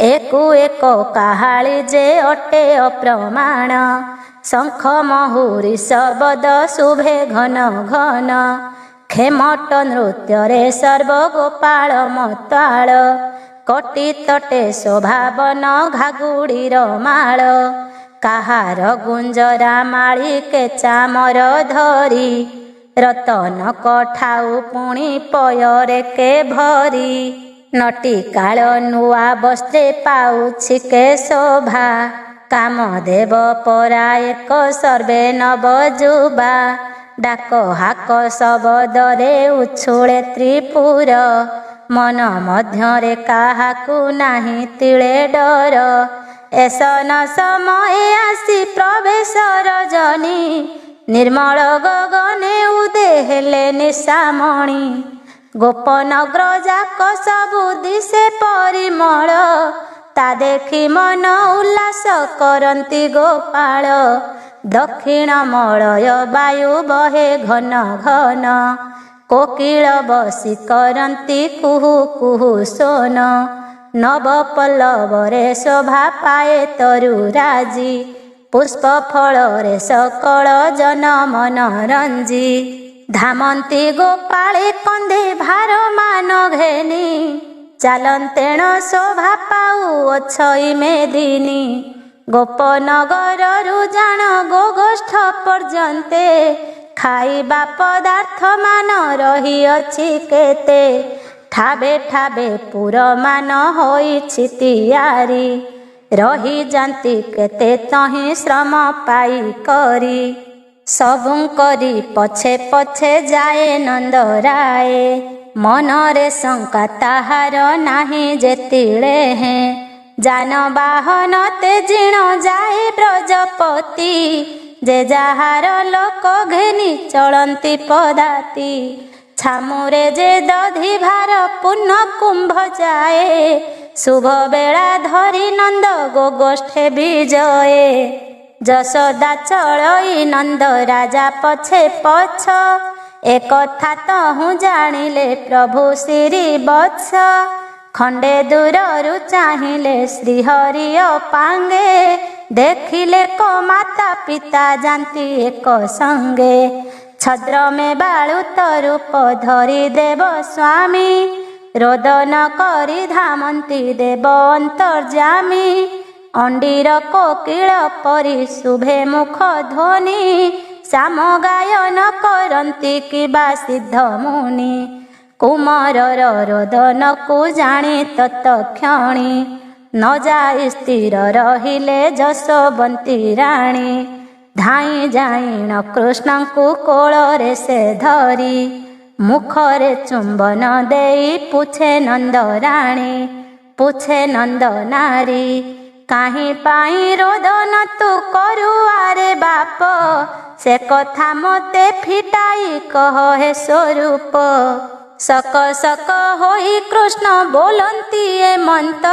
ଏକୁ ଏକ କାହାଳି ଯେ ଅଟେ ଅପ୍ରମାଣ ଶଙ୍ଖ ମହୁରି ଶବଦ ଶୁଭେ ଘନ ଘନ। ଖେମଟ ନୃତ୍ୟରେ ସର୍ବଗୋପାଳ ମତାଳ କଟି ତଟେ ଶୋଭାବନ ଘାଗୁଡ଼ିର ମାଳ। କାହାର ଗୁଞ୍ଜରା ମାଳିକେ ଚାମର ଧରି ରତନ କଠାଉ ପୁଣି ପୟରେ କେ ଭରି। ନଟି କାଳ ନୂଆ ବସ୍ତ୍ରେ ପାଉଛି କେ ଶୋଭା କାମଦେବ ପରା ଏକ ସର୍ବେ ନବ ଯୁବା। ଡାକ ହାକ ଶବଦରେ ଉଛୁଳେ ତ୍ରିପୁର ମନ ମଧ୍ୟରେ କାହାକୁ ନାହିଁ ତିଳେ ଡର। ଏସନ ସମୟେ ଆସି ପ୍ରବେଶ ରଜନୀ ନିର୍ମଳ ଗଗନେ ଉଦେ ହେଲେ ନିଶାମଣି। ଗୋପନଗ୍ର ଯାକ ସବୁ ଦିଶେ ପରିମଳ ତା ଦେଖି ମନ ଉଲ୍ଲାସ କରନ୍ତି ଗୋପାଳ। ଦକ୍ଷିଣ ମଳୟ ବାୟୁ ବହେ ଘନ ଘନ କୋକିଳ ବସି କରନ୍ତି କୁହୁ କୁହୁ ସୋନ। ନବ ପଲ୍ଲବରେ ଶୋଭା ପାଏ ତରୁରାଜି ପୁଷ୍ପ ଫଳରେ ସକଳ ଜନ ମନ ରଞ୍ଜି। ଧାମନ୍ତି ଗୋପାଳେ କନ୍ଧେ ଭାର ମାନ ଘେନି ଚାଲନ୍ତେଣ ଶୋଭା ପାଉ ଅଛଇ ମେଦିନୀ। ଗୋପନଗରରୁ ଜାଣ ଗୋଗୋଷ୍ଠ ପର୍ଯ୍ୟନ୍ତେ ଖାଇବା ପଦାର୍ଥ ମାନ ରହିଅଛି କେତେ। ଠାବେ ଠାବେ ପୁରମାନ ହୋଇଛି ତିଆରି ରହିଯାନ୍ତି କେତେ ତହିଁ ଶ୍ରମ ପାଇ କରି। ସବୁଙ୍କରି ପଛେ ପଛେ ଯାଏ ନନ୍ଦରାଏ ମନରେ ଶଙ୍କା ତାହାର ନାହିଁ ଯେତିଳେ ହେଁ। ଯାନବାହନ ତେଜିଣ ଯାଏ ବ୍ରଜପତି ଯେ ଯାହାର ଲୋକ ଘେନି ଚଳନ୍ତି ପଦାତି। ଛାମୁରେ ଯେ ଦଧି ଭାର ପୂର୍ଣ୍ଣ କୁମ୍ଭ ଯାଏ ଶୁଭ ବେଳା ଧରି ନନ୍ଦ ଗୋଗୋଷ୍ଠେ ବିଜଏ। ଯଶୋଦା ଚଳଇ ନନ୍ଦ ରାଜା ପଛେ ପଛ ଏକଥା ତହୁଁ ଜାଣିଲେ ପ୍ରଭୁ ଶ୍ରୀ ବତ୍ସ। ଖଣ୍ଡେ ଦୂରରୁ ଚାହିଁଲେ ଶ୍ରୀହରି ଅପାଙ୍ଗେ ଦେଖିଲେ କ ମାତା ପିତା ଯାନ୍ତି ଏକ ସଙ୍ଗେ। ଛଦ୍ରମେ ବାଳୁତ ରୂପ ଧରି ଦେବ ସ୍ୱାମୀ ରୋଦନ କରି ଧାମନ୍ତି ଦେବ ଅନ୍ତର୍ଯାମୀ। ଅଣ୍ଡିର କୋକିଳ ପରି ଶୁଭେ ମୁଖ ଧ୍ୱନି ଶ୍ୟାମ ଗାୟନ କରନ୍ତି କିବା ସିଦ୍ଧ ମୁନି। କୁମରର ରୋଦନକୁ ଜାଣି ତତ୍କ୍ଷଣି ନ ଯାଇ ସ୍ଥିର ରହିଲେ ଯଶୋବନ୍ତୀ ରାଣୀ। ଧାଇଁ ଯାଇ କୃଷ୍ଣଙ୍କୁ କୋଳରେ ସେ ଧରି ମୁଖରେ ଚୁମ୍ବନ ଦେଇ ପୁଛେ ନନ୍ଦରାଣୀ ପୁଛେ ନନ୍ଦ ନାରୀ। କାହିଁ ପାଇଁ ରୋଦନ ତୁ କରୁ ଆରେ ବାପ ସେ କଥା ମୋତେ ଫିଟାଇ କହ ହେ ସ୍ୱରୂପ। ସକ ସକ ହୋଇ କୃଷ୍ଣ ବୋଲନ୍ତି ଏ ମନ୍ତ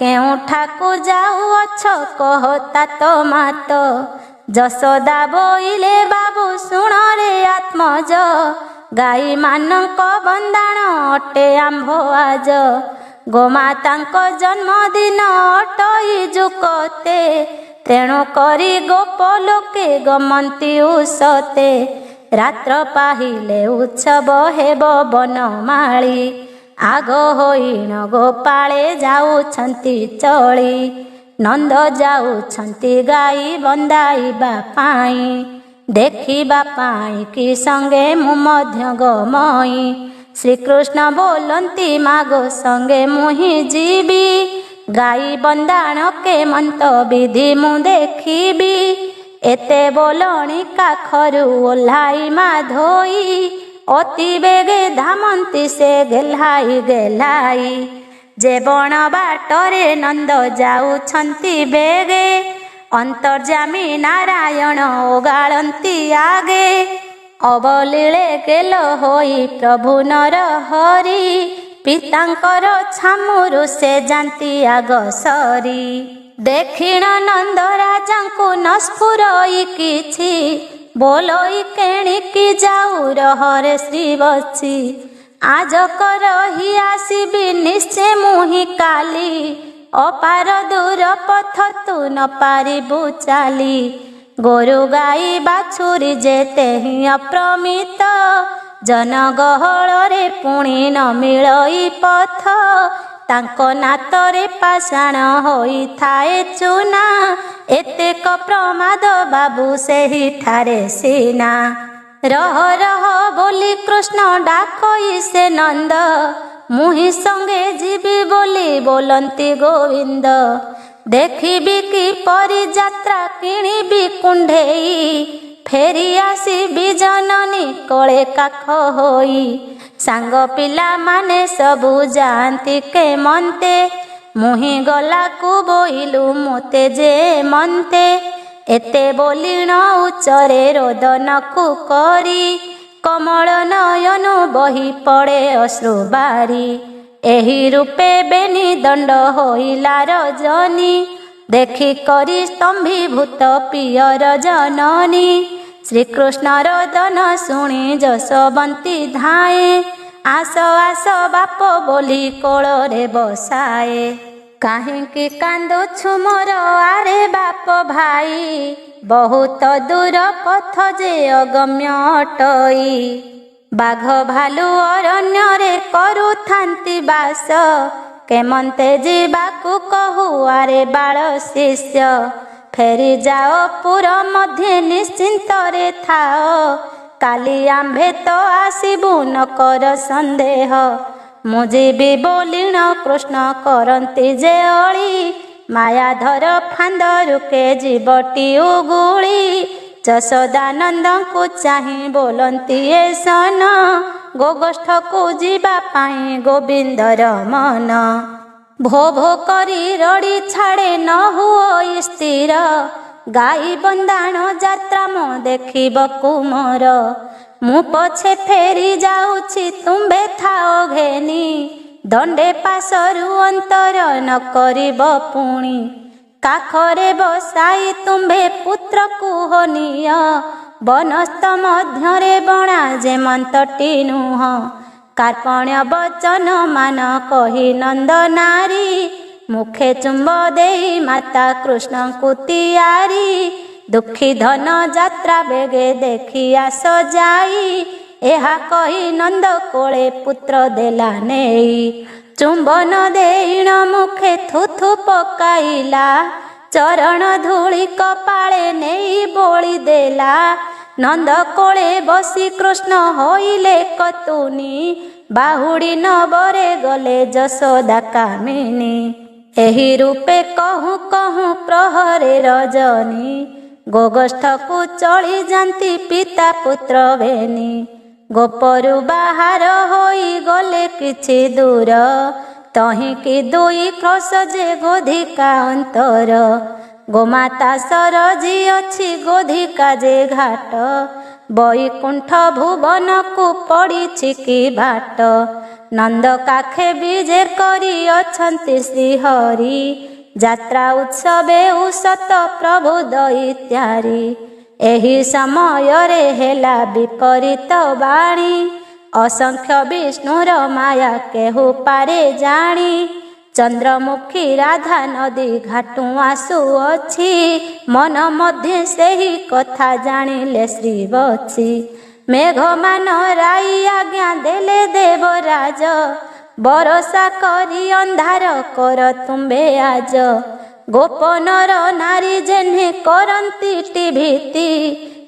କେଉଁଠାକୁ ଯାଉଅଛ କହତା ତ ମାତ। ଯଶୋଦା ବୋଇଲେ ବାବୁ ଶୁଣରେ ଆତ୍ମଜ। ଗାଈମାନଙ୍କ ବନ୍ଦାଣ ଅଟେ ଆମ୍ଭ ଆଜ। ଗୋମାତାଙ୍କ ଜନ୍ମଦିନ ଅଟଇ ଯୁକତେ। ତେଣୁ କରି ଗୋପ ଲୋକେ ଗମନ୍ତି ଉଷତେ। ରାତ୍ର ପାହିଲେ ଉତ୍ସବ ହେବ ବନମାଳି। ଆଗ ହୋଇଣ ଗୋପାଳେ ଯାଉଛନ୍ତି ଚଳି। ନନ୍ଦ ଯାଉଛନ୍ତି ଗାଈ ବନ୍ଦାଇବା ପାଇଁ। ଦେଖିବା ପାଇଁ କି ସଙ୍ଗେ ମୁଁ ମଧ୍ୟ ଗମଇ। ଶ୍ରୀକୃଷ୍ଣ ବୋଲନ୍ତି ମାଗ ସଙ୍ଗେ ମୁହିଁ ଯିବି। ଗାଈ ବନ୍ଦାଣ କେମନ୍ତ ବିଧି ମୁଁ ଦେଖିବି। ଏତେ ବୋଲଣି କାଖରୁ ଓହ୍ଲାଇ ମାଧୋଇ। ଅତି ବେଗେ ଧାମନ୍ତି ସେ ଗେହ୍ଲାଇ ଗେହ୍ଲାଇ। ଯେ ବଣ ବାଟରେ ନନ୍ଦ ଯାଉଛନ୍ତି ବେଗେ। ଅନ୍ତର୍ଯ୍ୟାମୀ ନାରାୟଣ ଓଗାଳନ୍ତି ଆଗେ। ଅବଲୀଳେ ଗେଲ ହୋଇ ପ୍ରଭୁ ନର ହରି। ପିତାଙ୍କର ଛାମୁରୁ ସେ ଯାନ୍ତି ଆଗ ସରି। ଦେଖିଣ ନନ୍ଦ ରାଜାଙ୍କୁ ନସ୍ଫୁରଇ କିଛି। ବୋଲଇ କେଣିକି ଯାଉ ରହରେ ଶ୍ରୀ ବଛି। ଆଜକ ରହି ଆସିବି ନିଶ୍ଚେ ମୁହିଁ କାଲି। ଅପାର ଦୂର ପଥ ତୁ ନ ପାରିବୁ ଚାଲି। ଗୋରୁ ଗାଈ ବାଛୁରୀ ଯେତେ ହିଁ ଅପ୍ରମିତ। ଜନଗହଳରେ ପୁଣି ନ ମିଳଇ ପଥ। ତାଙ୍କ ନାତରେ ପାଷାଣ ହୋଇଥାଏ ଚୁନା। ଏତେକ ପ୍ରମାଦ ବାବୁ ସେହିଠାରେ ସିନା। ରହ ରହ ବୋଲି କୃଷ୍ଣ ଡାକଇ ସେ ନନ୍ଦ। ମୁହିଁ ସଙ୍ଗେ ଯିବି ବୋଲି ବୋଲନ୍ତି ଗୋବିନ୍ଦ। ଦେଖିବି କିପରି ଯାତ୍ରା କିଣିବି କୁଣ୍ଢେଇ। ଫେରି ଆସିବି ଜନନୀ କୋଳେ କାଖ ହୋଇ। ସାଙ୍ଗ ପିଲାମାନେ ସବୁ ଯାଆନ୍ତି କେମନ୍ତେ। ମୁହିଁ ଗଲାକୁ ବୋଇଲୁ ମୋତେ ଯେ ମନ୍ତେ। ଏତେ ବୋଲିଣ ଉଚ୍ଚରେ ରୋଦନକୁ କରି। କମଳ ନୟନୁ ବହି ପଡ଼େ ଅଶ୍ରୁ ବାରି। ଏହି ରୂପେ ବେନି ଦଣ୍ଡ ହୋଇଲା ରଜନୀ। ଦେଖି କରି ସ୍ତମ୍ଭୀଭୂତ ପିୟର ଜନନୀ। ଶ୍ରୀକୃଷ୍ଣ ରୋଦନ ଶୁଣି ଯଶୋବନ୍ତୀ ଧାଏ। ଆସ ଆସ ବାପ ବୋଲି କୋଳରେ ବସାଏ। କାହିଁକି କାନ୍ଦୁଛୁ ମୋର ଆରେ ବାପ ଭାଇ। ବହୁତ ଦୂର ପଥ ଯେ ଅଗମ୍ୟ ଅଟଇ। ବାଘ ଭାଲୁ ଅରଣ୍ୟରେ କରୁଥାନ୍ତି ବାସ। କେମନ୍ତେ ଯିବାକୁ କହୁ ଆରେ ବାଳ ଶିଷ୍ୟ। ଫେରି ଯାଅ ପୁର ମଧ୍ୟେ ନିଶ୍ଚିନ୍ତରେ ଥାଅ। କାଲି ଆମ୍ଭେ ତ ଆସିବୁ ନ କର ସନ୍ଦେହ। ମୁଁ ଯିବି ବୋଲିଣ କୃଷ୍ଣ କରନ୍ତି ଯେ ଅଳି। ମାୟାଧର ଫାନ୍ଦରୁକେ ଜୀବଟି ଉଗୁଳି। ଯଶୋଦାନନ୍ଦଙ୍କୁ ଚାହିଁ ବୋଲନ୍ତି ଏ ସନ। ଗୋଗୋଷ୍ଠକୁ ଯିବା ପାଇଁ ଗୋବିନ୍ଦର ମନ। ଭୋ ଭୋ କରି ରଡ଼ି ଛାଡ଼େ ନ ହୁଅ ସ୍ଥିର। ଗାଈ ବନ୍ଦାଣ ଯାତ୍ରା ମୁଁ ଦେଖିବାକୁ ମୋର। ମୁଁ ପଛେ ଫେରି ଯାଉଛି ତୁମ୍ଭେ ଥାଅ ଘେନି। ଦଣ୍ଡେ ପାଶରୁ ଅନ୍ତର ନ କରିବ ପୁଣି। କାଖରେ ବସାଇ ତୁମ୍ଭେ ପୁତ୍ରକୁ ହନିୟ। ବନସ୍ତ ମଧ୍ୟରେ ବଣା ଯେମନ୍ତଟି ନୁହଁ। କାର୍ପଣ୍ୟ ବଚନ ମାନ କହି ନନ୍ଦ ନାରୀ। ମୁଖେ ଚୁମ୍ବ ଦେଇ ମାତା କୃଷ୍ଣଙ୍କୁ ତିଆରି। ଦୁଃଖୀ ଧନ ଯାତ୍ରା ବେଗେ ଦେଖି ଆସ ଯାଇ। ଏହା କହି ନନ୍ଦ କୋଳେ ପୁତ୍ର ଦେଲା ନେଇ। ଚୁମ୍ବନ ଦେଇଣ ମୁଖେ ଥୁଥୁ ପକାଇଲା। ଚରଣ ଧୂଳି କପାଳେ ନେଇ ବୋଳି ଦେଲା। ନନ୍ଦ କୋଳେ ବସି କୃଷ୍ଣ ହୋଇଲେ କତୁନି। ବାହୁଡ଼ି ନବରେ ଗଲେ ଯଶୋଦା କାମିନୀ। ଏହି ରୂପେ କହୁଁ କହୁଁ ପ୍ରହରେ ରଜନୀ। ଗୋଗୋଷ୍ଠକୁ ଚଳି ଯାନ୍ତି ପିତା ପୁତ୍ର ବେନି। ଗୋପରୁ ବାହାର ହୋଇ ଗଲେ କିଛି ଦୂର। ତହିଁକି ଦୁଇ କ୍ରୋଶ ଯେ ଗୋଧିକା ଅନ୍ତର। ଗୋମାତା ସରଜି ଅଛି ଗୋଧିକା ଯେ ଘାଟ। ବୈକୁଣ୍ଠ ଭୁବନକୁ ପଡ଼ିଛି କି ବାଟ। नंद काखे विजे करी अछंती श्रीहरि यात्रा उत्सवे उसत प्रभु दैत्यारी एही समय रे हेला विपरीत बाणी असंख्य विष्णुर माया केहू पारे जाणी चंद्रमुखी राधा नदी घाटू आसुअछि मन मध्य सेही कथा जानिले श्री बछि मेघमान राई आज्ञा देले देवराज बरसा करी अंधार कर तुम्बे आज गोपनर नारी जेन्हे करंती टीभीती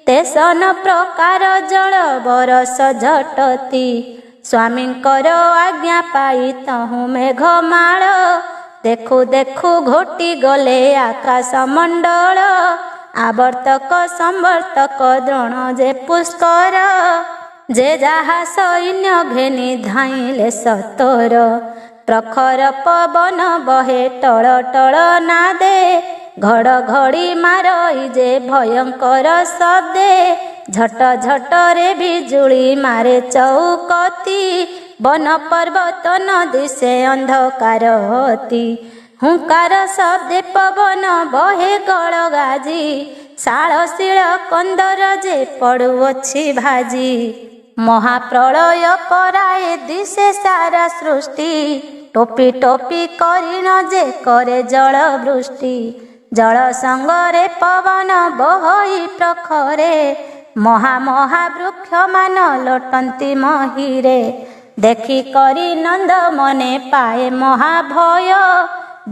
तेसन प्रकार जल बरस झटती स्वामींकर आज्ञा पाई तहु मेघमाल देखु देखु घोटी गले आकाश मंडल आवर्तक संवर्तक द्रोण जे पुष्कर जे जहा सैन्य घेनी धाइले सतोर प्रखर पवन बहे टळ टळ नादे घड़घड़ी मारई जे भयंकर शब्दे झट झट रे बिजुली मारे चौकती वन पर्वत नदी से अंधकार होती हुंकार शब्दे पवन बहे गल गाजी शाल शिल कंदर जे पड़ुअछि भाजी महाप्रलय कराए दिशे सारा सृष्टि टोपी टोपी करिन जे करे जल वृष्टि जल संगरे पवन बहई प्रखरे महा महा वृक्ष मान लोटंती महीरे देखी करी नंद मने पाए महाभय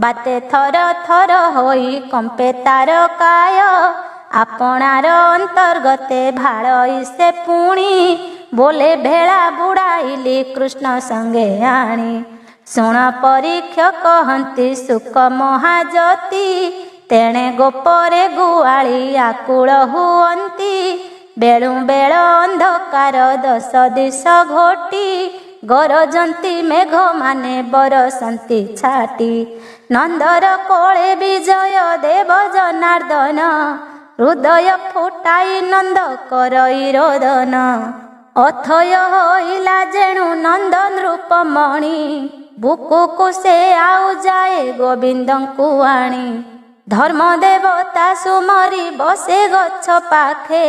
बाते थर थर होई कंपे तार काय आपणार अंतर्गते भाड़ई से पुणी बोले भेड़ा बुड़ाइली कृष्ण संगे आणी शुण परीक्ष कहती सुख महाजती तेणे गोपरे गुआली आकुल हुअंती बेलु बेल अंधकार दश दिश घोटी गरजंती मेघ माने बरसंती छाटी नंदर कोले विजय देव जनार्दन हृदय फुटाई नंद करई रोदन अथय होइला जेणु नंद नृपमणि बुकुकु से आउ जाए गोविंदंकु आणी धर्म देवता सुमरी बसे गछ पाखे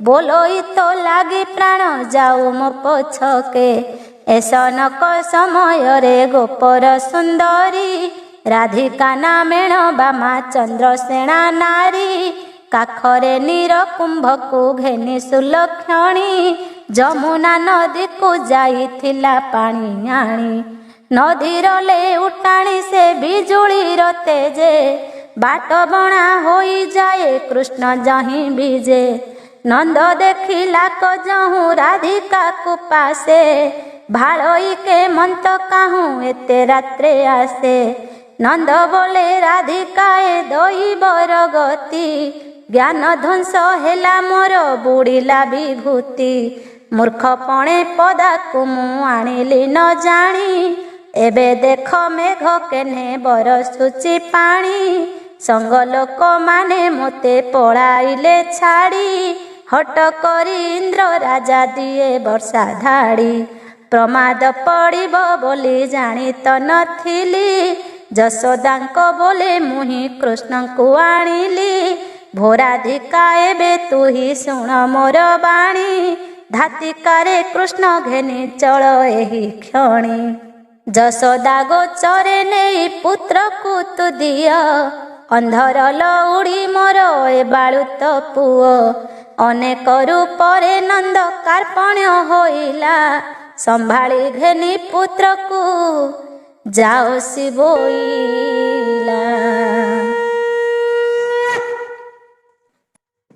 बोलोई तो लागी प्राण जाऊ मो पछके एसनक समय रे गोपर सुंदरी राधिका नामेण बामा चंद्रसेना नारी काखरे नीर कुंभकु घेनी सुलक्षणी जमुना नदी को जाइथिला पानी आणी नदीर ले उठाणी से बिजुली तेजे बाट बणा होई जाए कृष्ण जहीं बीजे नंद देखिला को जहूँ राधिका को पासे भाड़ई के मंत काहूँ एते रात्रे आसे नंद बोले राधिकाए दई बर गति ज्ञान ध्वंस हेला मोर बुड़ीला विभूति मूर्खपणे पदा को मु आनिली न जानी एबे देख मेघ केने बरसुची पानी संग लोक माने मोते पळाइले छाड़ी हट करी इंद्र राजा दिए वर्षा धाड़ी प्रमाद पड़िब बोली जानी तो नथिली जशोदांक बोले मुही कृष्ण को आनिली भोराधिका एबे तू ही शुण मोर बाणी धातिकारे कृष्ण घेनी चल एही क्षणी जशोदा गोचरे नहीं पुत्र को तु दिया अंधर लउड़ी मोर ए बालुत पुओ अनेक रूपरे नंद कार्पण्य होइला संभाली घेनी पुत्र को जाओ शिवोई।